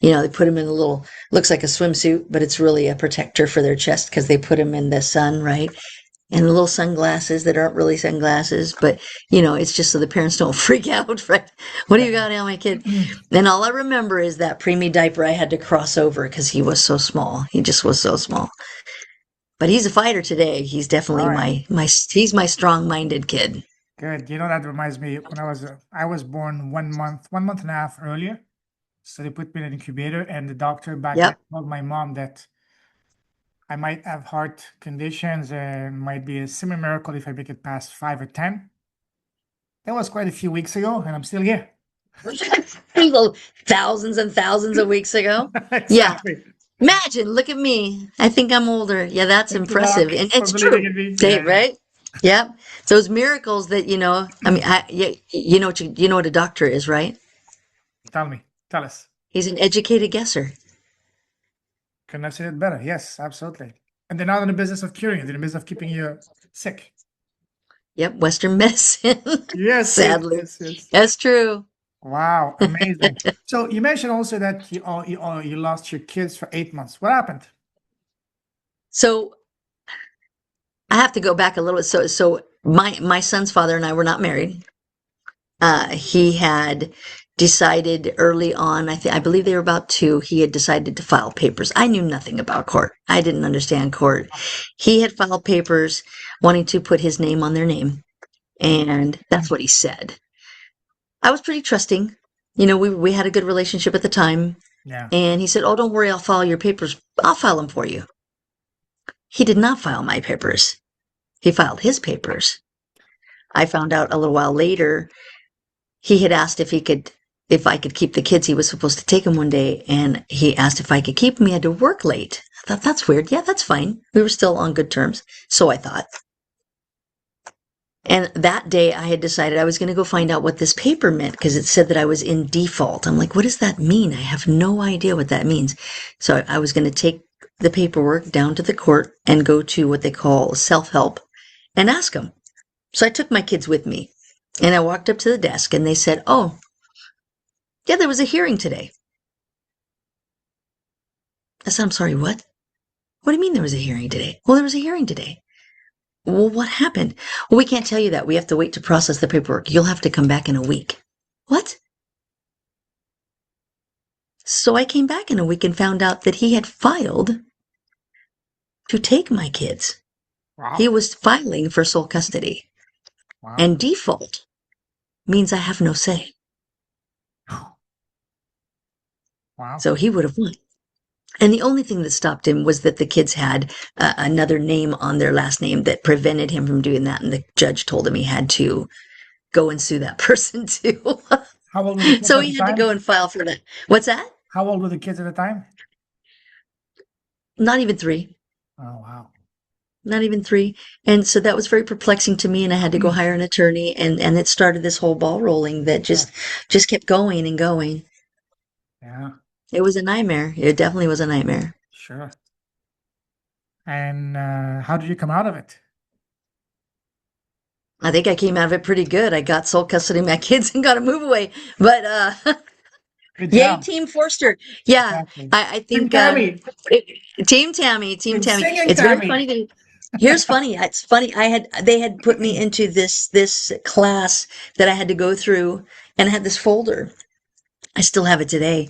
They put them in a little, looks like a swimsuit, but it's really a protector for their chest because they put them in the sun, right? And the little sunglasses that aren't really sunglasses, but it's just so the parents don't freak out, right? What do you got on my kid? And all I remember is that preemie diaper I had to cross over because he was so small. He just was so small. But he's a fighter today. He's definitely All right. he's my strong-minded kid. Good. That reminds me when I was born 1 month, 1 month and a half earlier. So they put me in an incubator, and the doctor back then Yep. told my mom that I might have heart conditions and might be a semi miracle if I make it past 5 or 10. That was quite a few weeks ago, and I'm still here. Thousands and thousands of weeks ago. Yeah. Exactly. Imagine, look at me. I think I'm older. Yeah, that's Thank you, impressive. Doc, And for it's believing true. in me. Say, Yeah. right? Yep. Those miracles that, I mean, you know what a doctor is, right? Tell me. Tell us. He's an educated guesser. Couldn't have said it better. Yes, absolutely. And they're not in the business of curing you, they're in the business of keeping you sick. Yep, Western medicine. Yes, yes, Sadly. yes, yes. That's true. Wow, amazing. So you mentioned also that you lost your kids for 8 months. What happened? So I have to go back a little bit. So my son's father and I were not married. He had decided early on, I believe they were about 2, he had decided to file papers. I knew nothing about court. I didn't understand court. He had filed papers wanting to put his name on their name, and that's what he said. I was pretty trusting. We had a good relationship at the time, Yeah. and he said, "Oh, don't worry, I'll file your papers. I'll file them for you." He did not file my papers. He filed his papers. I found out a little while later he had asked if I could keep the kids. He was supposed to take them one day, and he asked if I could keep them. He had to work late. I thought, that's weird. Yeah, that's fine. We were still on good terms, so I thought. And that day I had decided I was going to go find out what this paper meant, because it said that I was in default. I'm like, what does that mean? I have no idea what that means. So I was going to take the paperwork down to the court and go to what they call self-help and ask them. So I took my kids with me, and I walked up to the desk, and they said, "Oh, yeah, there was a hearing today." I said, "I'm sorry, what? What do you mean there was a hearing today?" "Well, there was a hearing today." "Well, what happened?" "Well, we can't tell you that. We have to wait to process the paperwork. You'll have to come back in a week." "What?" So I came back in a week and found out that he had filed to take my kids. Wow. He was filing for sole custody. Wow. And default means I have no say. Wow. So he would have won. And the only thing that stopped him was that the kids had another name on their last name that prevented him from doing that. And the judge told him he had to go and sue that person too. How old were the kids So at he the had to time? go and file for that. What's that? How old were the kids at the time? Not even 3. Oh, wow. Not even 3. And so that was very perplexing to me, and I had to go hire an attorney, and it started this whole ball rolling that just kept going and going. Yeah, It was a nightmare. It definitely was a nightmare. sure. And how did you come out of it? I think I came out of it pretty good. I got sole custody of my kids and got a move away. But Good yay, job. Team Forster. Yeah, Exactly. I Team think Tami. Team Tammy, Team Team Tammy. singing It's very Tami. funny that here's funny. It's funny. They had put me into this class that I had to go through, and I had this folder. I still have it today,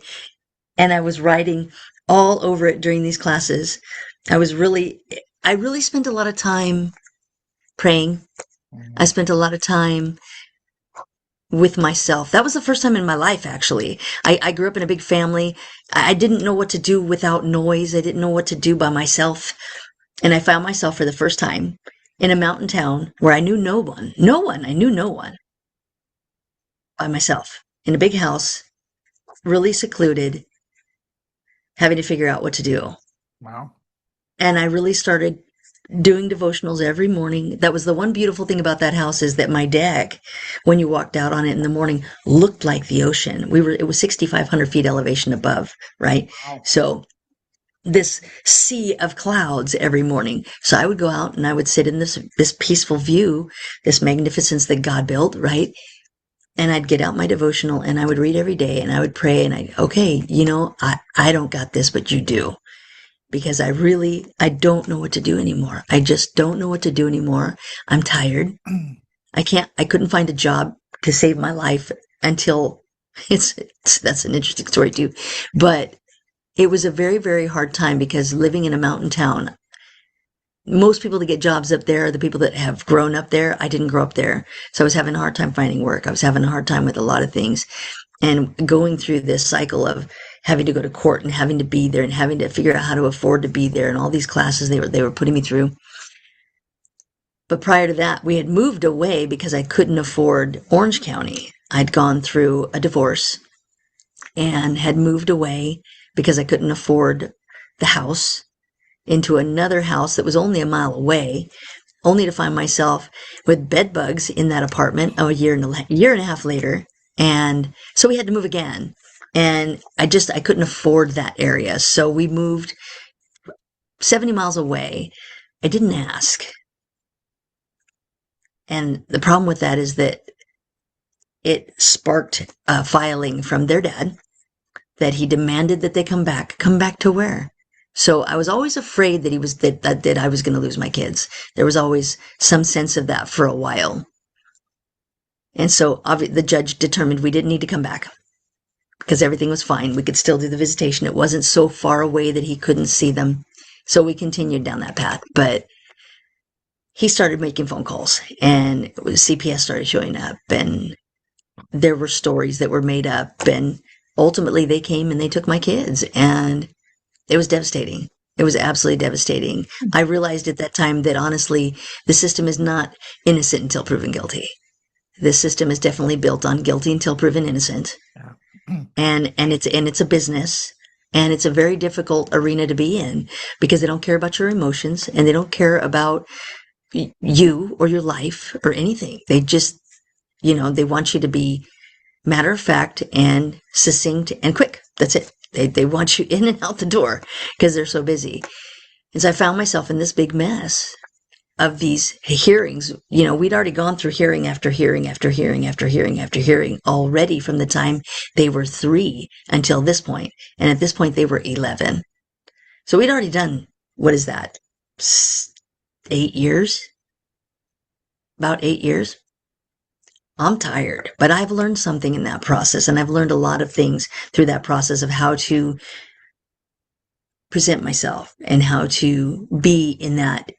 and I was writing all over it during these classes. I really spent a lot of time praying. I spent a lot of time with myself. That was the first time in my life, actually. I grew up in a big family. I didn't know what to do without noise. I didn't know what to do by myself. And I found myself for the first time in a mountain town where I knew no one. No one. I knew no one. By myself. In a big house, really secluded, having to figure out what to do. Wow. And I really started doing devotionals every morning. That was the one beautiful thing about that house, is that my deck, when you walked out on it in the morning, looked like the ocean. It was 6,500 feet elevation above, right? Wow. So this sea of clouds every morning. So I would go out and I would sit in this peaceful view, this magnificence that God built, right? And I'd get out my devotional and I would read every day and I would pray and okay, I don't got this, but you do. Because I don't know what to do anymore. I just don't know what to do anymore. I'm tired. I couldn't find a job to save my life until that's an interesting story too. But it was a very, very hard time because living in a mountain town, most people that get jobs up there are the people that have grown up there. I didn't grow up there. So I was having a hard time finding work. I was having a hard time with a lot of things and going through this cycle of having to go to court and having to be there and having to figure out how to afford to be there and all these classes they were putting me through. But prior to that, we had moved away because I couldn't afford Orange County. I'd gone through a divorce and had moved away because I couldn't afford the house into another house that was only a mile away, only to find myself with bed bugs in that apartment a year and a half later. And so we had to move again. And I couldn't afford that area. So we moved 70 miles away. I didn't ask. And the problem with that is that it sparked filing from their dad that he demanded that they come back. Come back to where? So I was always afraid that I was going to lose my kids. There was always some sense of that for a while. And so the judge determined we didn't need to come back. because everything was fine. We could still do the visitation. It wasn't so far away that he couldn't see them. So we continued down that path. But he started making phone calls, and CPS started showing up, and there were stories that were made up, and ultimately they came and they took my kids, and it was devastating. It was absolutely devastating. I realized at that time that honestly, the system is not innocent until proven guilty. This system is definitely built on guilty until proven innocent. Yeah. And it's a business, and it's a very difficult arena to be in, because they don't care about your emotions, and they don't care about you or your life or anything. They just, they want you to be matter of fact and succinct and quick. That's it. They want you in and out the door because they're so busy. And so I found myself in this big mess of these hearings. We'd already gone through hearing after hearing after hearing after hearing after hearing already from the time they were 3 until this point. And at this point, they were 11. So we'd already done, what is that? 8 years? About 8 years. I'm tired, but I've learned something in that process, and I've learned a lot of things through that process of how to present myself and how to be in that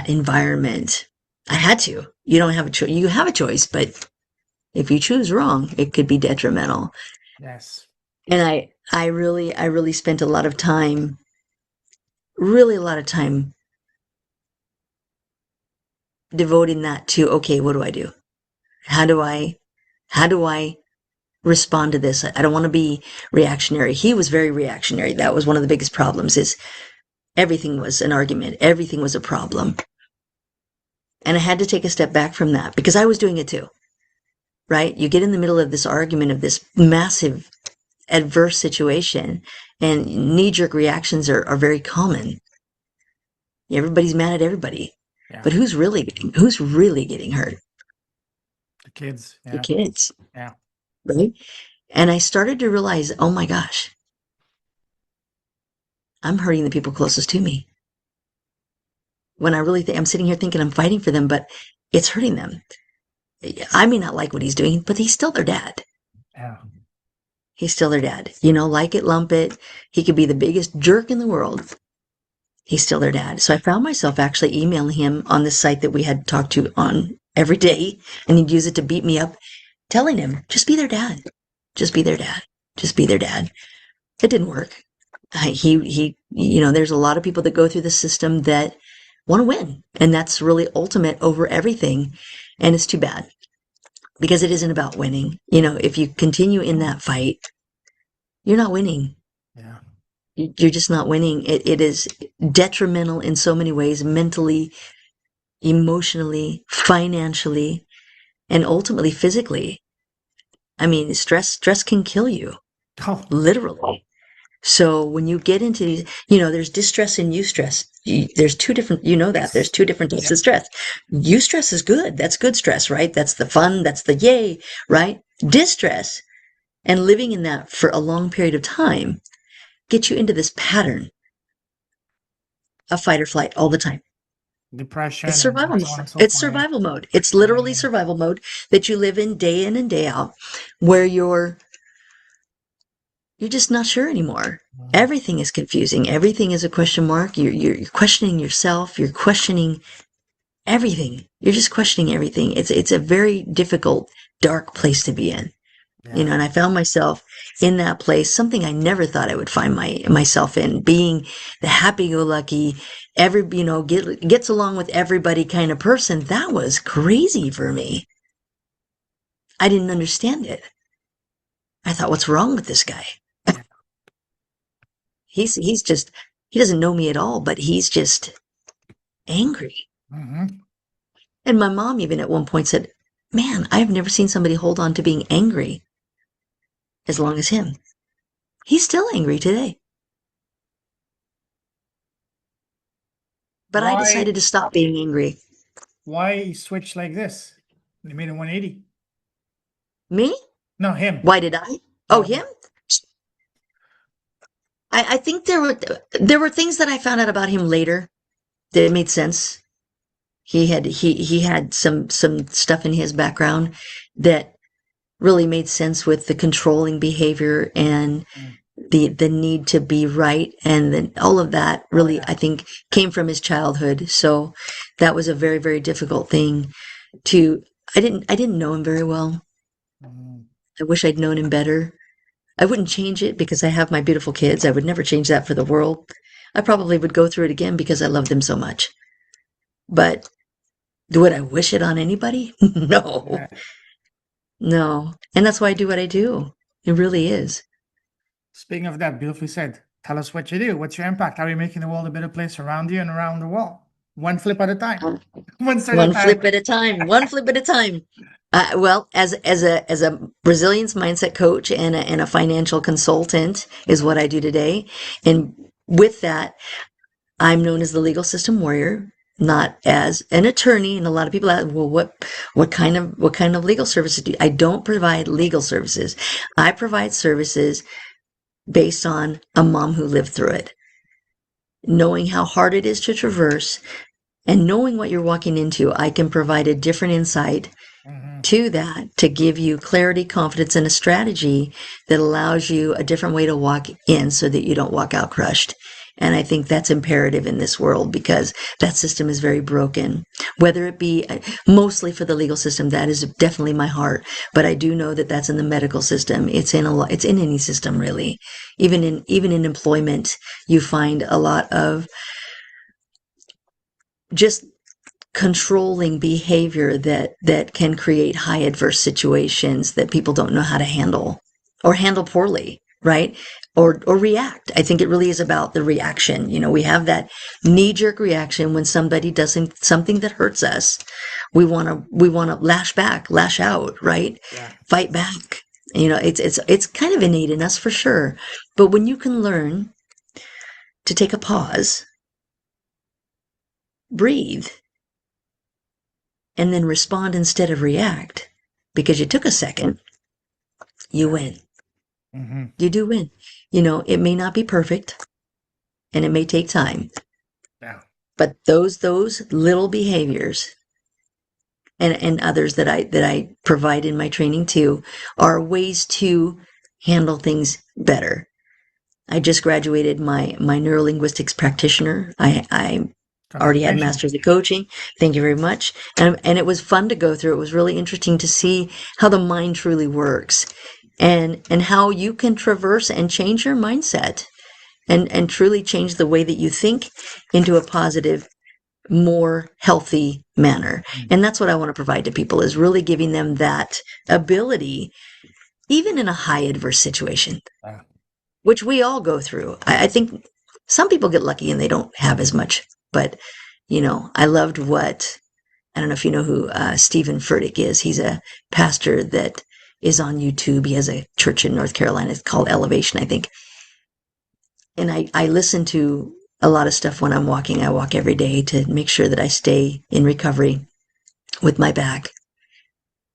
environment. I had to. You don't have a choice. You have a choice, but if you choose wrong, it could be detrimental. Yes. And I really spent a lot of time, really a lot of time devoting that to, okay, what do I do? How do I respond to this? I don't want to be reactionary. He was very reactionary. That was one of the biggest problems, is everything was an argument. Everything was a problem. And I had to take a step back from that, because I was doing it too, right? You get in the middle of this argument, of this massive adverse situation, and knee-jerk reactions are very common. Everybody's mad at everybody. Yeah. But who's really getting hurt? The kids. The Yeah. kids. Yeah. Right? And I started to realize, oh my gosh, I'm hurting the people closest to me. When I really think, I'm sitting here thinking I'm fighting for them, but it's hurting them. I may not like what he's doing, but he's still their dad. Yeah. He's still their dad. Like it, lump it. He could be the biggest jerk in the world. He's still their dad. So I found myself actually emailing him on this site that we had talked to on every day, and he'd use it to beat me up, telling him, just be their dad. Just be their dad. Just be their dad. It didn't work. There's a lot of people that go through the system that want to win, and that's really ultimate over everything. And it's too bad, because it isn't about winning. If you continue in that fight, you're not winning. Yeah. You're just not winning. It is detrimental in so many ways, mentally, emotionally, financially, and ultimately physically. I mean, stress can kill you, Oh. literally. So when you get into these, there's distress and eustress. There's two different, there's two different types of stress. Eustress is good. That's good stress, right? That's the fun. That's the yay, right? Distress and living in that for a long period of time get you into this pattern of fight or flight all the time. Depression. It's survival and mode. so on and so It's forth. survival mode. It's literally survival mode that you live in and day out, where you're just not sure anymore. Everything is confusing. Everything is a question mark. You're questioning yourself. You're questioning everything. You're just questioning everything. It's a very difficult, dark place to be in. Yeah. And I found myself in that place, something I never thought I would find myself in, being the happy-go-lucky, gets along with everybody kind of person. That was crazy for me. I didn't understand it. I thought, what's wrong with this guy? Yeah. He doesn't know me at all, but he's just angry. Mm-hmm. And my mom even at one point said, man, I've never seen somebody hold on to being angry as long as him. He's still angry today. But I decided to stop being angry. Why switch like this? They made a 180. Me? No, him. Why did I? Oh, him? I think there were things that I found out about him later that made sense. He had some stuff in his background that really made sense with the controlling behavior and Mm. the need to be right, and then all of that Oh, really, yeah. I think, came from his childhood. So that was a very, very difficult thing to. I didn't know him very well. Mm. I wish I'd known him better. I wouldn't change it because I have my beautiful kids. I would never change that for the world. I probably would go through it again because I love them so much. But would I wish it on anybody? No, Yeah. no. And that's why I do what I do. It really is. Speaking of that, beautifully said. Tell us what you do. What's your impact? How are you making the world a better place around you and around the world? One flip at a time. Uh, One step at a One time. flip at a time. One flip at a time. Well, as a resilience mindset coach and a financial consultant is what I do today. And with that, I'm known as the legal system warrior, not as an attorney. And a lot of people ask, well, what kind of legal services do you? I don't provide legal services. I provide services based on a mom who lived through it, knowing how hard it is to traverse and knowing what you're walking into. I can provide a different insight Mhm. to that to give you clarity, confidence, and a strategy that allows you a different way to walk in so that you don't walk out crushed. And I think that's imperative in this world because that system is very broken. Whether it be mostly for the legal system, that is definitely my heart. But I do know that that's in the medical system. It's in it's in any system really. Even in employment, you find a lot of just controlling behavior that can create high adverse situations that people don't know how to handle or handle poorly, right? Or react. I think it really is about the reaction. We have that knee-jerk reaction when somebody does something that hurts us. We want to lash back, lash out, right? Yeah. Fight back. It's kind of innate in us for sure. But when you can learn to take a pause, breathe, and then respond instead of react because you took a second, you Yeah. win. Hmm. You do win. It may not be perfect and it may take time, Yeah. but those little behaviors and others that I provide in my training too are ways to handle things better. I just graduated my neurolinguistics practitioner. I already had Congratulations. masters of coaching. Thank you very much. And it was fun to go through. It was really interesting to see how the mind truly works and how you can traverse and change your mindset and truly change the way that you think into a positive, more healthy manner. Mm. And that's what I want to provide to people is really giving them that ability, even in a high adverse situation, Yeah. which we all go through. I think some people get lucky and they don't have as much, but I loved I don't know if you know who Stephen Furtick is. He's a pastor that is on YouTube. He has a church in North Carolina. It's called Elevation, I think. And I listen to a lot of stuff when I'm walking. I walk every day to make sure that I stay in recovery with my back.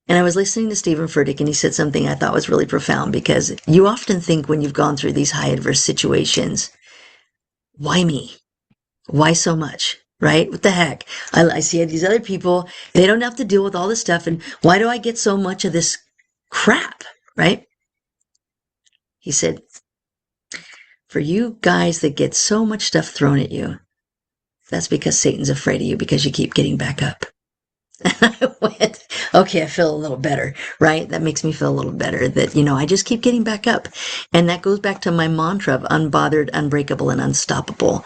And I was listening to Stephen Furtick, and he said something I thought was really profound because you often think when you've gone through these high adverse situations, why me? Why so much? Right? What the heck? I see these other people, they don't have to deal with all this stuff. And why do I get so much of this crap? Right? He said, for you guys that get so much stuff thrown at you, that's because Satan's afraid of you because you keep getting back up. And I went, okay, I feel a little better, right? That makes me feel a little better that, I just keep getting back up. And that goes back to my mantra of unbothered, unbreakable, and unstoppable.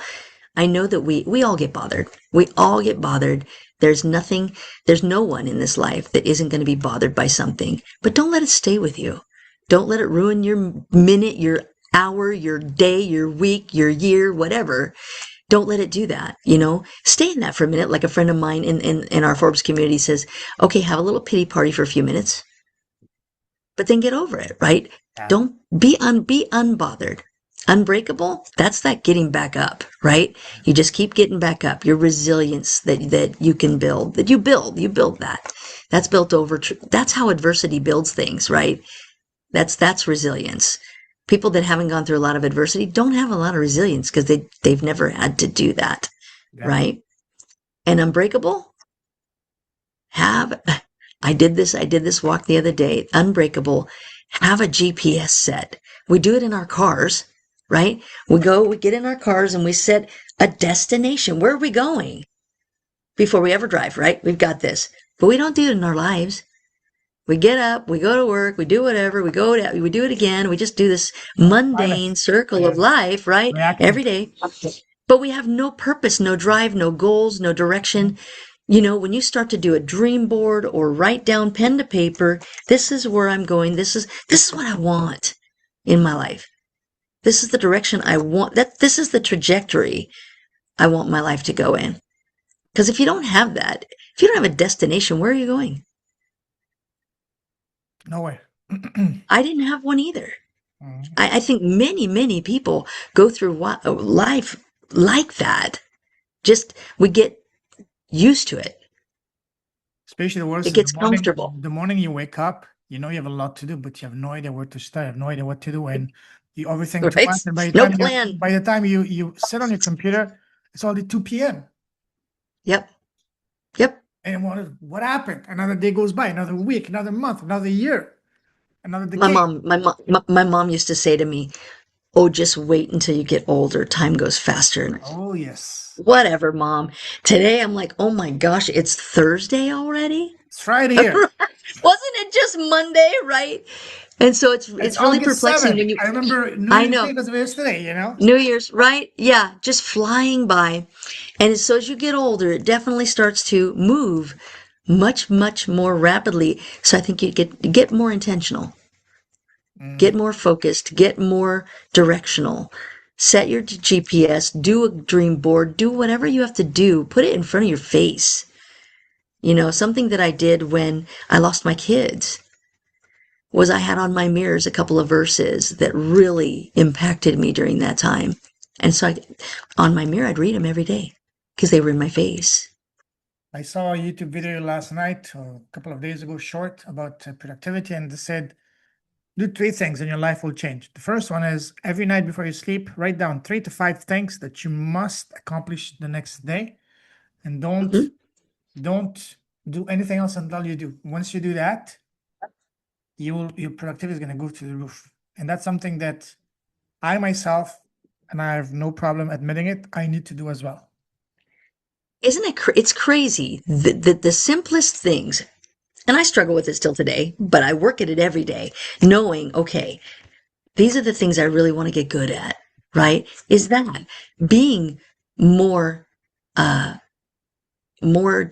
I know that we all get bothered. We all get bothered. There's no one in this life that isn't going to be bothered by something. But don't let it stay with you. Don't let it ruin your minute, your hour, your day, your week, your year, whatever. Don't let it do that. Stay in that for a minute. Like a friend of mine in our Forbes community says, okay, have a little pity party for a few minutes, but then get over it, right? Yeah. Don't be unbothered. Unbreakable, that's that getting back up, right? You just keep getting back up. Your resilience that you can build, that you build that. That's built over, that's how adversity builds things, right? That's resilience. People that haven't gone through a lot of adversity don't have a lot of resilience because they've never had to do that, Yeah. right? And unbreakable, have I did this walk the other day. Unbreakable. Have a GPS set. We do it in our cars, right? We get in our cars and we set a destination. Where are we going before we ever drive, right? We've got this. But we don't do it in our lives. We get up, we go to work, we do whatever, we do it again. We just do this mundane Autopilot. circle of Yeah. life, right? Reacting. Every day. But we have no purpose, no drive, no goals, no direction. When you start to do a dream board or write down pen to paper, this is where I'm going. This is what I want in my life. This is the direction I want. This is the trajectory I want my life to go in. Because if you don't have that, if you don't have a destination, where are you going? Nowhere. I didn't have one either. I think many, many people go through life like that. Just we get used to it. Especially the worst It is the gets morning. comfortable. The morning you wake up, you know you have a lot to do, but you have no idea where to start. You have no idea what to do, and you overthink too Right? much. And No plan. by the time you sit on your computer, it's already 2 p.m. Yep. Yep. And what happened? Another day goes by, another week, another month, another year, another My decade. mom, my mom, my mom used to say to me, "Oh, just wait until you get older. Time goes faster." And Oh yes, whatever, mom. Today I'm like, "Oh my gosh, it's Thursday already." it's Friday here. Wasn't it just Monday, right? And so it's It's really August perplexing 7th. when you. I remember New I Year's Day know. was yesterday. You know. New Year's, right? Yeah, just flying by. And so as you get older, it definitely starts to move much, much more rapidly. So I think you get more intentional, get more focused, get more directional. Set your GPS, do a dream board, do whatever you have to do. Put it in front of your face. Something that I did when I lost my kids was I had on my mirrors a couple of verses that really impacted me during that time. And so on my mirror, I'd read them every day because they were in my face. I saw a YouTube video last night or a couple of days ago, short about productivity, and they said do 3 things and your life will change. The first one is every night before you sleep, write down 3 to 5 things that you must accomplish the next day, and Mm-hmm. don't do anything else until you do. Once you do that, your productivity is going to go through the roof, and that's something that I myself, and I have no problem admitting it, I need to do as well. Isn't it? It's crazy. The simplest things, and I struggle with it still today, but I work at it every day, knowing, okay, these are the things I really want to get good at, right? Is that being more, more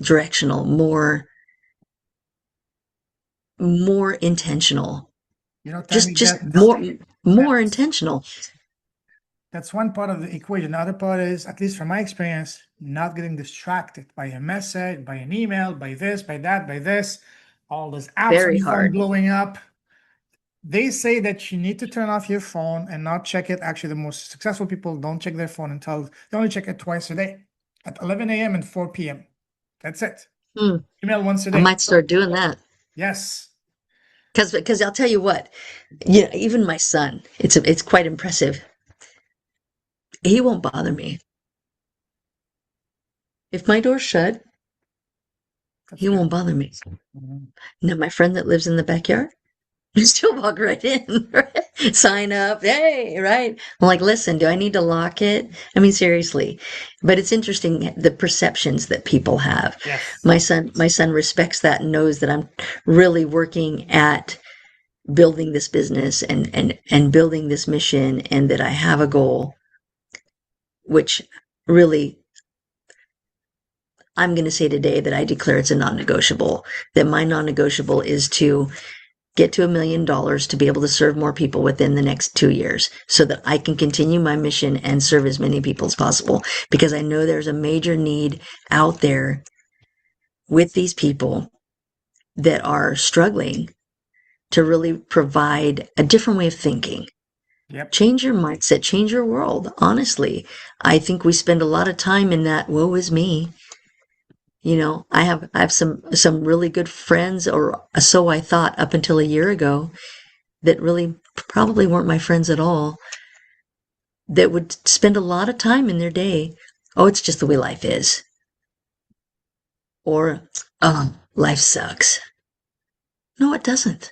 directional, more intentional, Tammy, just more that's intentional. that's one part of the equation. The other part is, at least from my experience, not getting distracted by a message, by an email, by this, by that, by this, all those apps on Very your phone hard. blowing up. They say that you need to turn off your phone and not check it. Actually, the most successful people don't check their phone until they only check it twice a day, at 11 a.m. and 4 p.m. That's it. Hmm. Email once a I day. might start doing that. Yes. Because I'll tell you what, even my son, it's quite impressive. He won't bother me. If my door's shut, That's he good. won't bother me. Mhm. Now my friend that lives in the backyard, you still walk right in, right? Sign up, hey, right? I'm like, listen, do I need to lock it? I mean, seriously. But it's interesting the perceptions that people have. Yes. My son respects that and knows that I'm really working at building this business and building this mission, and that I have a goal, which really I'm going to say today that I declare it's a non-negotiable, that my non-negotiable is to get to $1 million to be able to serve more people within the next 2 years so that I can continue my mission and serve as many people as possible, because I know there's a major need out there with these people that are struggling to really provide a different way of thinking. Yep. Change your mindset, change your world. Honestly, I think we spend a lot of time in that woe is me. I have some really good friends, or so I thought up until a year ago, that really probably weren't my friends at all, that would spend a lot of time in their day, oh, it's just the way life is. Or, life sucks. No, it doesn't.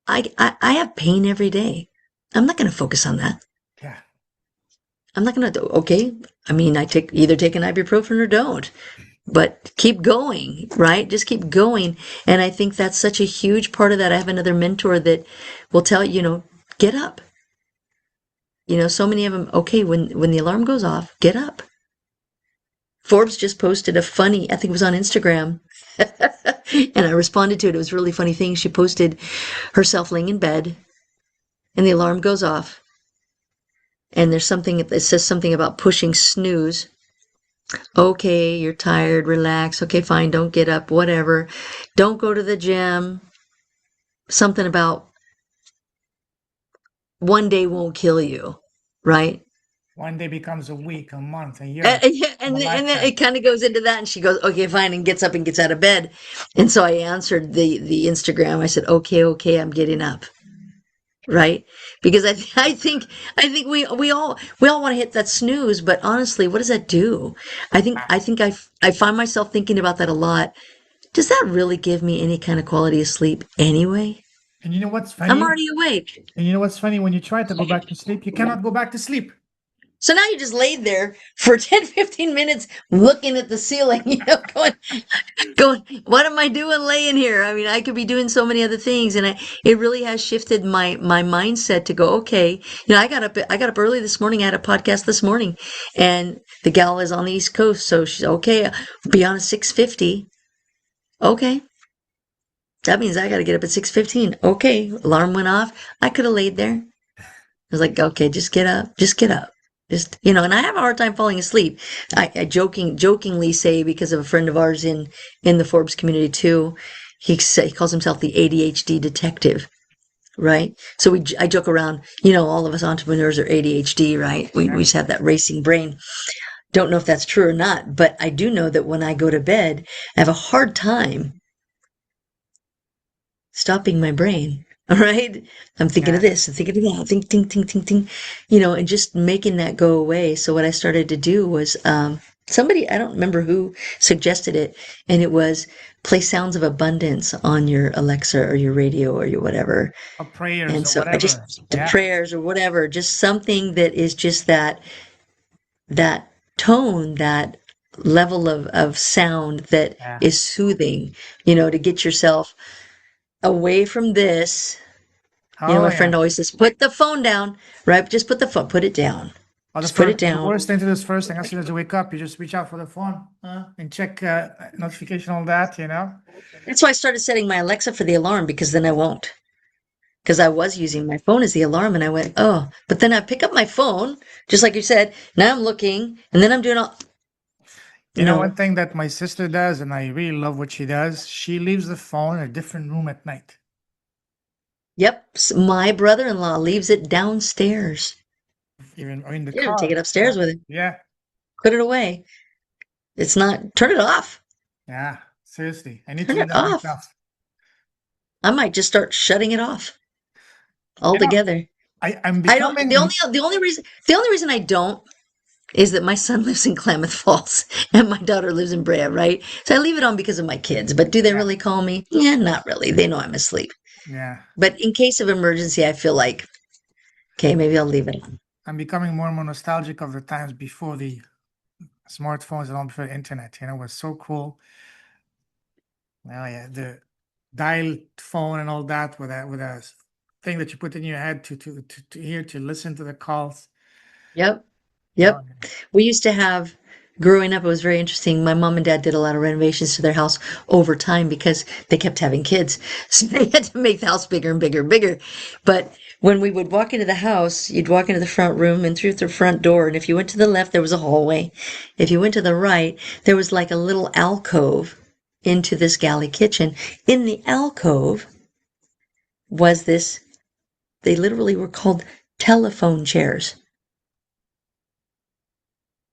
I have pain every day. I'm not going to focus on that. Yeah. I'm not going to, okay. I mean, either take an ibuprofen or don't, but keep going, right? Just keep going. And I think that's such a huge part of that. I have another mentor that will tell you, get up. So many of them, okay, when the alarm goes off, get up. Forbes just posted a funny, I think it was on Instagram, and I responded to it. It was a really funny thing. She posted herself laying in bed, and the alarm goes off, and there's something that says something about pushing snooze. Okay, you're tired, relax. Okay, fine, don't get up, whatever. Don't go to the gym. Something about one day won't kill you, right? One day becomes a week, a month, a year, And a then lifetime. it kind of goes into that, and she goes, "Okay, fine," and gets up and gets out of bed. And so I answered the Instagram. I said, "Okay, I'm getting up." Right? Because I think we all want to hit that snooze, but honestly, what does that do? I find myself thinking about that a lot. Does that really give me any kind of quality of sleep anyway? And you know what's I'm funny? already awake. And you know what's funny? When you try to go back to sleep, you cannot go back to sleep. So now you just laid there for 10, 15 minutes looking at the ceiling, going, what am I doing laying here? I mean, I could be doing so many other things. And it really has shifted my mindset to go, okay, I got up early this morning. I had a podcast this morning, and the gal is on the East Coast. So she's okay. Be on at 6:50. Okay. That means I got to get up at 6:15. Okay. Alarm went off. I could have laid there. I was like, okay, just get up. Just get up. And I have a hard time falling asleep. I jokingly say, because of a friend of ours in the Forbes community too, he calls himself the ADHD detective, right? So I joke around, all of us entrepreneurs are ADHD, right? We Yeah. just have that racing brain. Don't know if that's true or not, but I do know that when I go to bed, I have a hard time stopping my brain. All right. I'm thinking of Yeah. this, I'm thinking of that, think, and just making that go away. So what I started to do was, somebody, I don't remember who suggested it, and it was play sounds of abundance on your Alexa or your radio or your whatever. Or prayers And or so I just, whatever. the Yeah. prayers or whatever, just something that is just that tone, that level of sound that Yeah. is soothing, to get yourself away from this. Oh, My yeah. friend always says, put the phone down, right? Just put it down. Or Just put it the down. worst thing to do is first thing as soon as you wake up, you just reach out for the phone, and check notification, all that. That's why I started setting my Alexa for the alarm, because then I won't. Because I was using my phone as the alarm, and I went, oh, but then I pick up my phone, just like you said. Now I'm looking, and then I'm doing all, One no. thing that my sister does, and I really love what she does, she leaves the phone in a different room at night. Yep. My brother-in-law leaves it downstairs. Even or in the He doesn't take car. it upstairs with him. Yeah. Put it away. It's not, turn it off. Yeah. Seriously. I need to Turn do it that off. myself. I might just start shutting it off You know, altogether. I'm I don't, becoming the only reason I don't is that my son lives in Klamath Falls and my daughter lives in Brea, right? So I leave it on because of my kids. But do they yeah, really call me? Yeah, not really. They know I'm asleep. yeah. But in case of emergency, I feel like, okay, maybe I'll leave it on. I'm becoming more and more nostalgic of the times before the smartphones and all before the internet. It was so cool. Well, yeah, the dial phone and all that with a thing that you put in your head to hear to listen to the calls. Yep. Oh, Yep. We used to have, growing up, it was very interesting. My mom and dad did a lot of renovations to their house over time because they kept having kids. So they had to make the house bigger and bigger and bigger. But when we would walk into the house, you'd walk into the front room and through the front door. And if you went to the left, there was a hallway. If you went to the right, there was like a little alcove into this galley kitchen. In the alcove was this, they literally were called telephone chairs.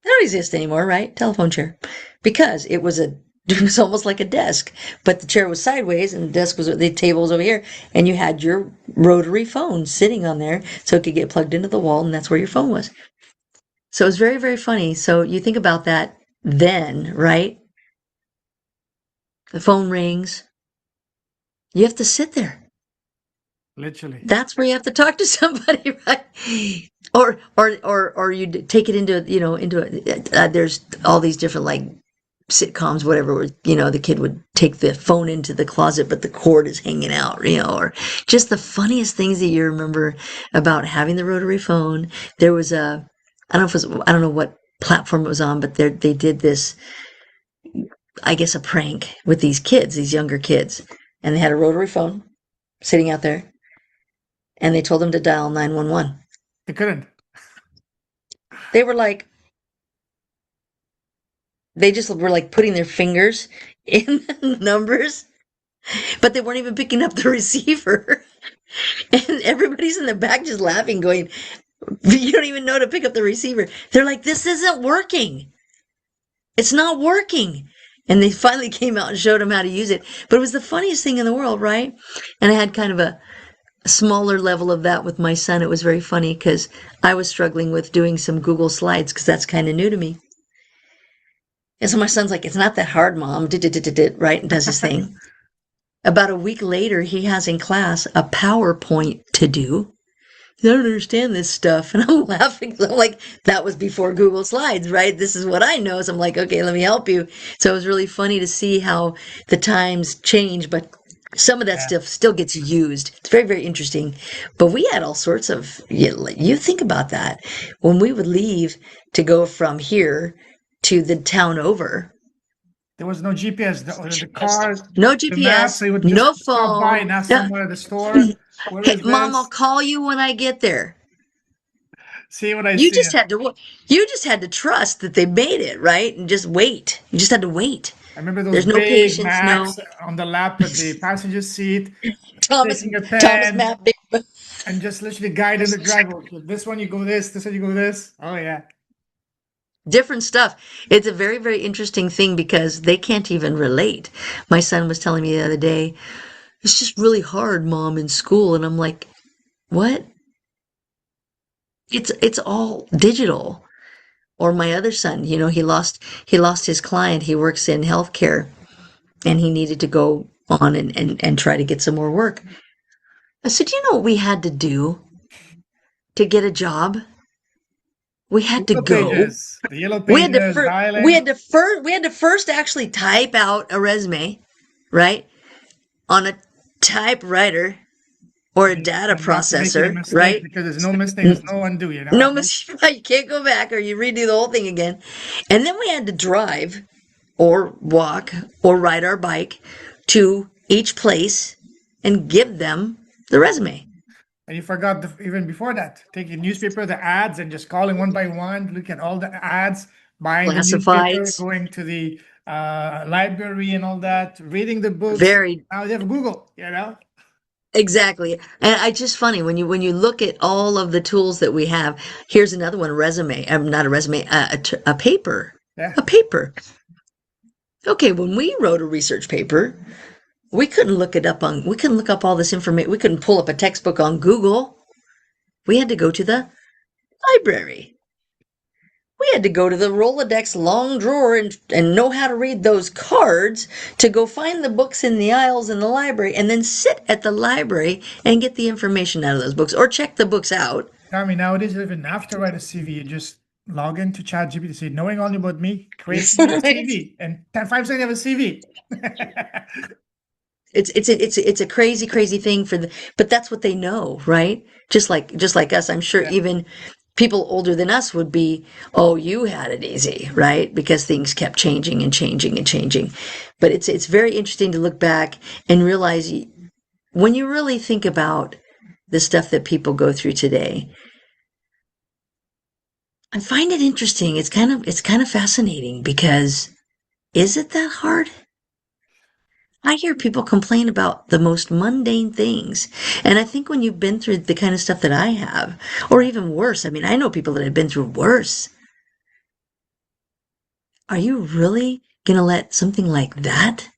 They don't exist anymore, right? Telephone chair. Because it was it was almost like a desk, but the chair was sideways and the desk was, the table was over here, and you had your rotary phone sitting on there so it could get plugged into the wall, and that's where your phone was. So it was very, very funny. So you think about that then, right? The phone rings. You have to sit there. Literally. That's where you have to talk to somebody, right? Or you take it into, there's all these different like sitcoms, whatever, where, the kid would take the phone into the closet, but the cord is hanging out, or just the funniest things that you remember about having the rotary phone. There was I don't know what platform it was on, but they did this, I guess, a prank with these kids, these younger kids, and they had a rotary phone sitting out there, and they told them to dial 911. They couldn't. They were like, they just were like putting their fingers in the numbers, but they weren't even picking up the receiver. And everybody's in the back just laughing, going, you don't even know to pick up the receiver. They're like, this isn't working. It's not working. And they finally came out and showed them how to use it. But it was the funniest thing in the world, right? And I had kind of a smaller level of that with my son. It was very funny because I was struggling with doing some Google Slides because that's kind of new to me. And so my son's like, it's not that hard, Mom, right? And does his thing. About a week later, he has in class a PowerPoint to do. I don't understand this stuff. And I'm laughing. I'm like, that was before Google Slides, right? This is what I know. So I'm like, okay, let me help you. So it was really funny to see how the times change, but some of that Yeah. stuff still gets used. It's very, very interesting. But we had all sorts of, you think about that. When we would leave to go from here to the town over, There was no GPS. The car, no the map. GPS, So you would just no stop by phone. and ask No, someone at the store, where hey, is Mom, I'll this? call you when I get there. See what I You see. just had to you just had to trust that they made it, right? And just wait. You just had to wait. I remember those There's no big patience, no. Macs on the lap at the passenger seat, Thomas taking a Thomas pen Map Big and just literally guiding the driver. Okay, this one you go this one you go this. Oh yeah. different stuff. It's a very, very interesting thing because they can't even relate. My son was telling me the other day, it's just really hard, Mom, in school. And I'm like, what? It's all digital. Or my other son, he lost his client. He works in healthcare and he needed to go on and try to get some more work. I said, you know what we had to do to get a job? We had to Yellow go. pages. The yellow We had to pages, we dialing. had to first actually type out a resume, right? On a typewriter or a data And not to make any processor, mistake right? because there's no mistake, there's no undo, you know? No mistake. You can't go back or you redo the whole thing again. And then we had to drive or walk or ride our bike to each place and give them the resume. And you forgot even before that, taking newspaper, the ads, and just calling one by one, look at all the ads, buying the newspaper, Classifieds. going to the library and all that, reading the books. Very Now they have Google, you know? exactly. And I just funny when you look at all of the tools that we have. Here's another one, resume. Not a resume, a paper. Yeah. A paper. Okay, when we wrote a research paper, we couldn't look up all this information. We couldn't pull up a textbook on Google. We had to go to the library. We had to go to the Rolodex long drawer and know how to read those cards to go find the books in the aisles in the library and then sit at the library and get the information out of those books or check the books out. I mean, nowadays, even after write a CV, you just log into ChatGPT, say, knowing all about me, create me a Right? CV. And 5 seconds, you have a CV. It's a crazy, crazy thing but that's what they know, right? Just like us, I'm sure Yeah. even people older than us would be, oh, you had it easy, right? Because things kept changing and changing and changing. But it's very interesting to look back and realize when you really think about the stuff that people go through today, I find it interesting. It's kind of fascinating because is it that hard? I hear people complain about the most mundane things. And I think when you've been through the kind of stuff that I have, or even worse, I mean, I know people that have been through worse. Are you really going to let something like that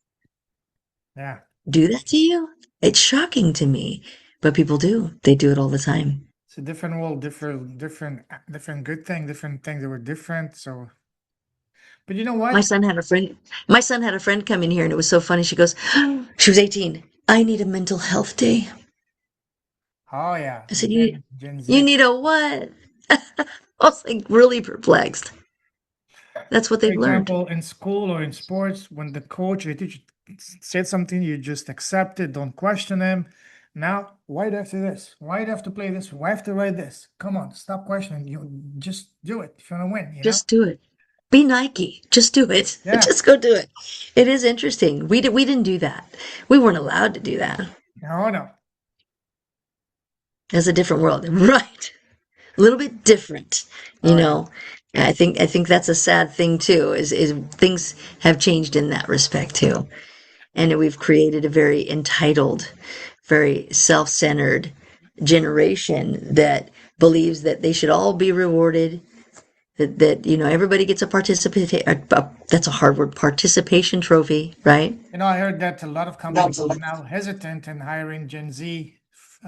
Yeah. do that to you? It's shocking to me, but people do. They do it all the time. It's a different world, different good thing, different things that were different. So, But you know My what? son had a friend. My son had a friend come in here, and it was so funny. She goes, she was 18. I need a mental health day. Oh yeah, I said, Gen you Z. need a what? I was like really perplexed. That's what For they've learned. example, in school or in sports, when the coach or the teacher said something, you just accept it, don't question him. Now, why do I have to do this? Why do I have to play this? Why do I have to write this? Come on, stop questioning. You just do it if you want to win, you know? Just do it. Be Nike. Just do it. Yeah. Just go do it. It is interesting. We didn't do that. We weren't allowed to do that. No, no. It's a different world. Right. A little bit different, you Oh yeah. know. I think that's a sad thing too, is things have changed in that respect too. And we've created a very entitled, very self-centered generation that believes that they should all be rewarded, that everybody gets a that's a hard word, participation trophy, right? You know, I heard that a lot of companies are now hesitant in hiring Gen Z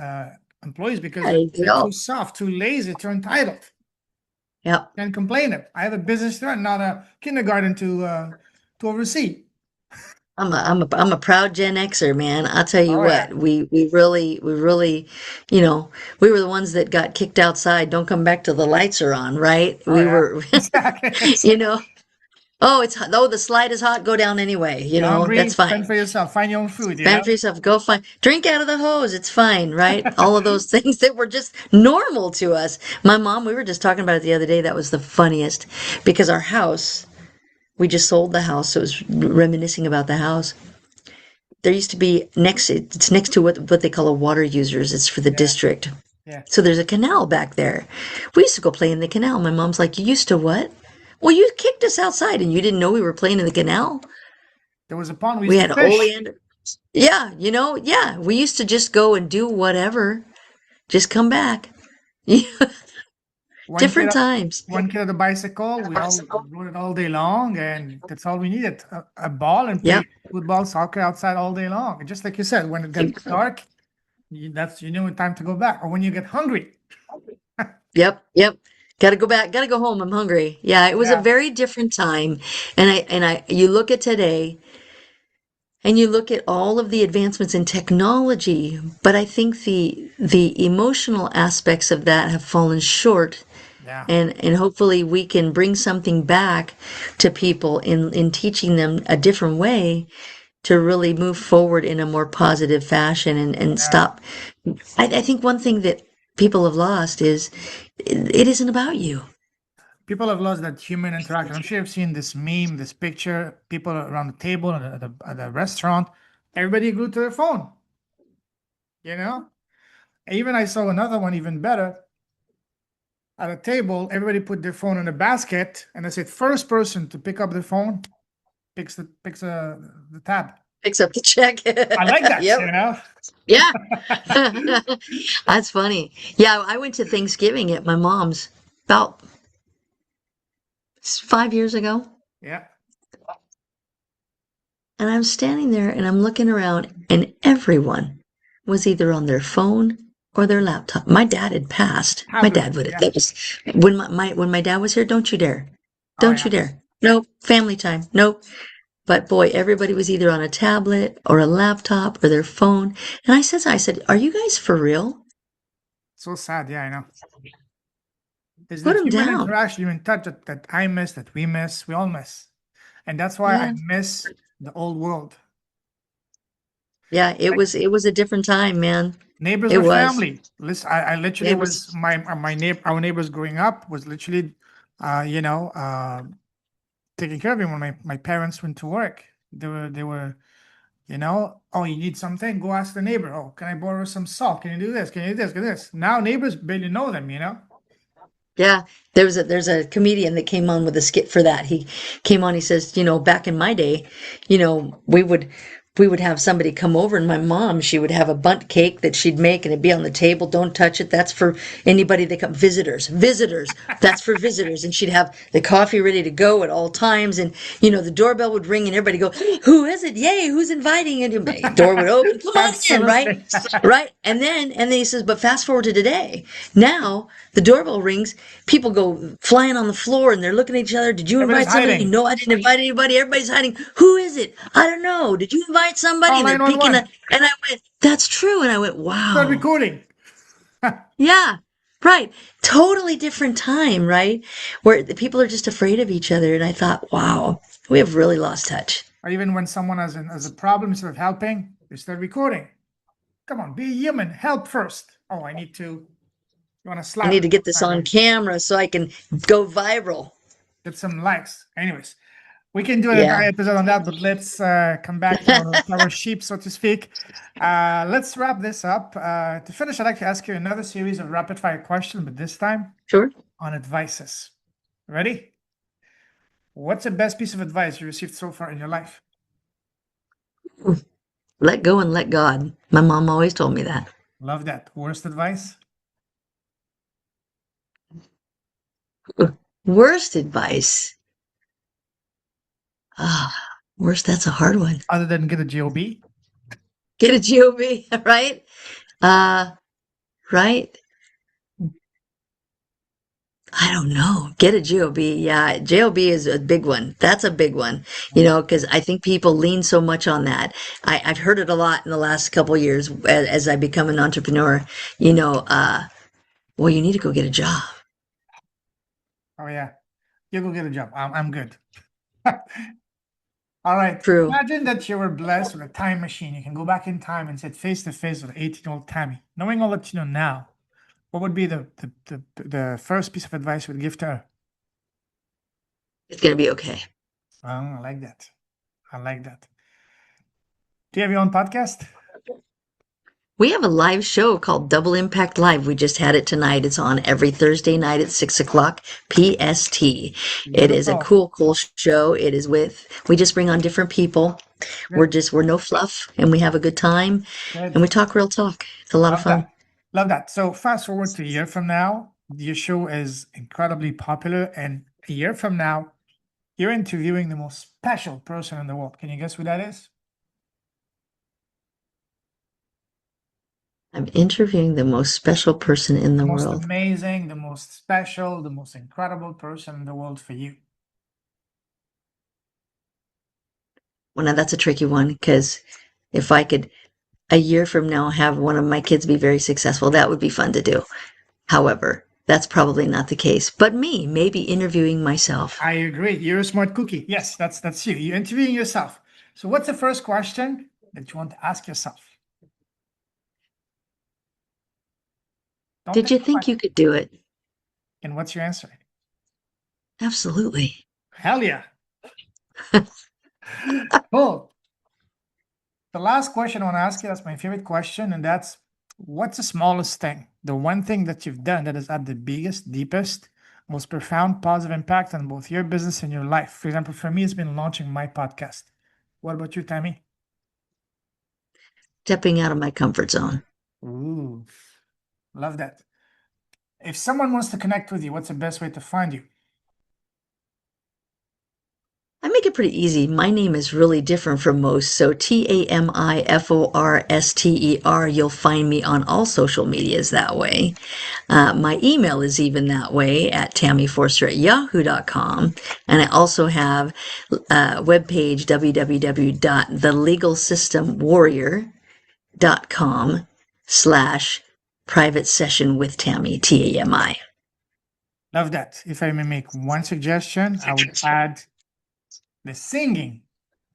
uh, employees because Yeah, they're too soft, too lazy, too entitled. yeah. Can't complain it. I have a business there, not a kindergarten to oversee. I'm a proud Gen Xer, man. I'll tell you Oh yeah. what, we really, we were the ones that got kicked outside. Don't come back till the lights are on, right? Oh We yeah. were, Exactly. you know, oh, it's hot. Oh, the slide is hot. Go down anyway. You're That's hungry, fend fine. for yourself. Find your own food, you Fend know? for yourself. Go find, drink out of the hose. It's fine, right? All of those things that were just normal to us. My mom, we were just talking about it the other day. That was the funniest because our house, we just sold the house. So it was reminiscing about the house. There used to be it's next to what they call a water users. It's for the Yeah, district. yeah. So there's a canal back there. We used to go play in the canal. My mom's like, you used to what? Well, you kicked us outside and you didn't know we were playing in the canal. There was a pond we We used to had fish. oleander. Yeah, yeah. We used to just go and do whatever. Just come back. One kid, Different times. one kid on the bicycle. We all rode it all day long, and that's all we needed. A ball and play Yep. football, soccer outside all day long. And just like you said, when it got dark, that's you know time to go back. Or when you get hungry. Yep. Gotta go back. Gotta go home. I'm hungry. Yeah, it was a Yeah, very different time. You look at today, and you look at all of the advancements in technology, but I think the emotional aspects of that have fallen short. yeah, And hopefully we can bring something back to people in teaching them a different way to really move forward in a more positive fashion and yeah. stop. I think one thing that people have lost is it isn't about you. People have lost that human interaction. I'm sure you've seen this meme, this picture. People around the table at the restaurant, everybody glued to their phone. You know. Even I saw another one even better. At a table, everybody put their phone in a basket, and I said, first person to pick up the phone picks the tab. Picks up the check. I like that, Yep. you know. Yeah. That's funny. Yeah, I went to Thanksgiving at my mom's about 5 years ago. Yeah, And I'm standing there and I'm looking around, and everyone was either on their phone or their laptop. My dad had passed. My tablet. dad would have. Yeah. That was when my dad was here. Don't you dare! Oh Don't you yeah. dare! Nope. Family time. Nope. But boy, everybody was either on a tablet or a laptop or their phone. And I said, "Are you guys for real? So sad. Yeah, I know. There's Put that them human down." interaction, human touch that I miss, that we miss, we all miss, and that's why I Yeah. miss the old world. Yeah. It Like was. It was a different time, man. neighbors It were was. family. Listen, I literally It was was. my neighbor, our neighbors growing up was literally, uh, you know, uh, taking care of me when my parents went to work. They were, oh, you need something? Go ask the neighbor. Oh, can I borrow some salt? Can you do this? Can you do this? Can you do this? Now neighbors barely know them. Yeah, there's a comedian that came on with a skit for that. He came on, he says, back in my day, we would we would have somebody come over, and my mom, she would have a bundt cake that she'd make, and it'd be on the table. Don't touch it. That's for anybody that come. Visitors. That's for visitors. And she'd have the coffee ready to go at all times. And, the doorbell would ring, and everybody go, who is it? Yay, who's inviting? And the door would open. Come on in, right? Absolutely. Right. And then he says, but fast forward to today. Now the doorbell rings. People go flying on the floor, and they're looking at each other. Did you Everybody's invite somebody? hiding. No, I didn't invite anybody. Everybody's hiding. Who is it? I don't know. Did you invite somebody? Call And they're picking 911. and I went, that's true. And I went, Start wow. recording. Yeah. Right. Totally different time, right? Where the people are just afraid of each other. And I thought, wow, we have really lost touch. Or even when someone has a problem, instead of helping, they start recording. Come on, be human. Help first. Oh, I need to. You want to slap? I need to get this on Right? camera so I can go viral. Get some likes. Anyways, we can do an Yeah. entire episode on that, but let's come back to our sheep, so to speak. Let's wrap this up. To finish, I'd like to ask you another series of rapid fire questions, but this time Sure. on advices. Ready? What's the best piece of advice you received so far in your life? Let go and let God. My mom always told me that. Love that. Worst advice? Worst advice. Ah, worst, that's a hard one. Other than get a job? Get a GOB, right? Right? I don't know. Get a GOB. Yeah, GOB is a big one. That's a big one, because I think people lean so much on that. I've heard it a lot in the last couple of years as I become an entrepreneur, well, you need to go get a job. Oh, yeah. You go get a job. I'm good. All right. True. Imagine that you were blessed with a time machine. You can go back in time and sit face to face with 18-year-old Tami. Knowing all that you know now, what would be the first piece of advice you would give to her? It's going to be okay. Oh, I like that. I like that. Do you have your own podcast? We have a live show called Double Impact Live. We just had it tonight. It's on every Thursday night at 6:00 PST. It is a cool show. It is we just bring on different people. We're no fluff, and we have a good time, Good. and we talk real talk. It's a lot of fun. Love that. So fast forward to a year from now, your show is incredibly popular, and a year from now, you're interviewing the most special person in the world. Can you guess who that is? I'm interviewing the most special person in the Most world. amazing, the most special, the most incredible person in the world for you. Well, now that's a tricky one, because if I could, a year from now, have one of my kids be very successful, that would be fun to do. However, that's probably not the case. But maybe interviewing myself. I agree. You're a smart cookie. Yes, that's you. You're interviewing yourself. So what's the first question that you want to ask yourself? Did you think you could do it? And what's your answer? Absolutely. Hell yeah. Cool. The last question I want to ask you, that's my favorite question, and that's, what's the smallest thing, the one thing that you've done that has had the biggest, deepest, most profound positive impact on both your business and your life? For example, for me, it's been launching my podcast. What about you, Tami? Stepping out of my comfort zone. Ooh, love that. If someone wants to connect with you, what's the best way to find you? I make it pretty easy. My name is really different from most, so TamiForster. You'll find me on all social medias that way. My email is even that way at tamiforster@yahoo.com. And I also have a webpage, www.thelegalsystemwarrior.com/private session with Tami, TAMI. Love that. If I may make one suggestion, I would add the singing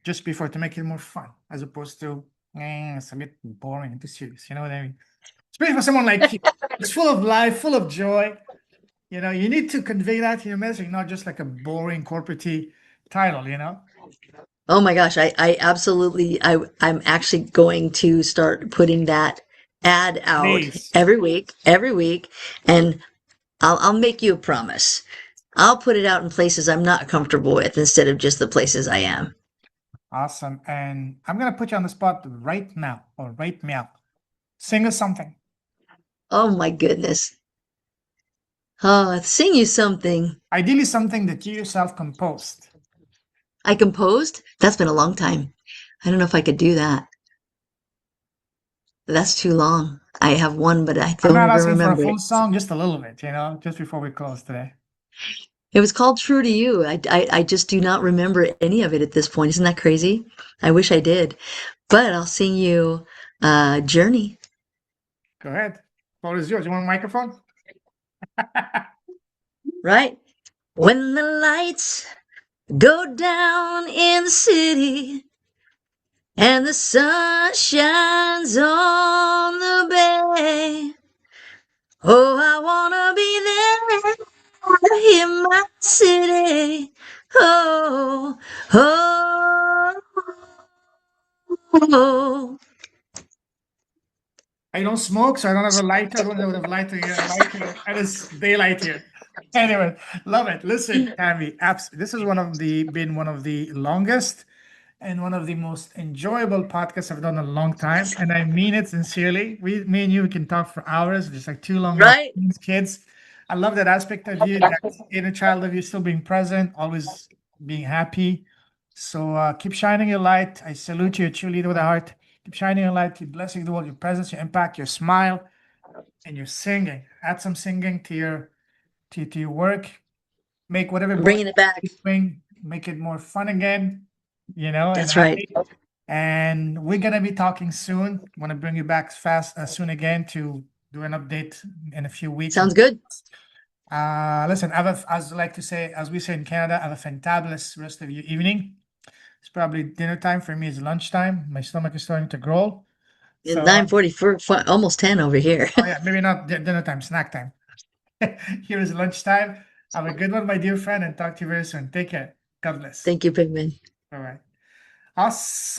just before to make it more fun, as opposed to, it's a bit boring and too serious. You know what I mean? Especially for someone like you. It's full of life, full of joy. You need to convey that in your message, not just like a boring corporate title. Oh my gosh, I absolutely, I'm actually going to start putting that ad out Please. every week, and I'll make you a promise. I'll put it out in places I'm not comfortable with instead of just the places I am. Awesome. And I'm gonna put you on the spot right now, or right meow. Sing us something. Oh my goodness. Oh, sing you something. Ideally, something that you yourself composed. I composed? That's been a long time. I don't know if I could do that. That's too long. I have one, but I I'm don't not even asking for a remember it. full song, just a little bit, just before we close today. It was called True to You. I just do not remember any of it at this point. Isn't that crazy? I wish I did. But I'll sing you Journey. Go ahead. Floor is yours. You want a microphone? Right? When the lights go down in the city and the sun shines on the bay. Oh, I wanna be there in my city. Oh, oh, oh. I don't smoke, so I don't have a lighter. I don't have a lighter here. Lighter, and it's daylight here. Anyway, love it. Listen, Tammy, this is been one of the longest and one of the most enjoyable podcasts I've done in a long time, and I mean it sincerely. Me and you can talk for hours, just like two long lost Right? kids. I love that aspect of you, that inner child of you still being present, always being happy. So keep shining your light. I salute you, a true leader with a heart. Keep shining your light, keep blessing the world, your presence, your impact, your smile, and your singing. Add some singing to your work. Make whatever I'm boring bringing it back. you're doing, make it more fun again, and That's right. happy. And we're gonna be talking soon. Want to bring you back fast soon again to do an update in a few weeks. Sounds good. Listen, as I like to say, as we say in Canada, have a fantabulous rest of your evening. It's probably dinner time for me. It's lunchtime. My stomach is starting to growl. It's So, 9:40, almost 10 over here. oh yeah, maybe not dinner time, snack time. Here is lunchtime. Have a good one, my dear friend, and talk to you very soon. Take care. God bless. Thank you, Pigman. All right. Awesome.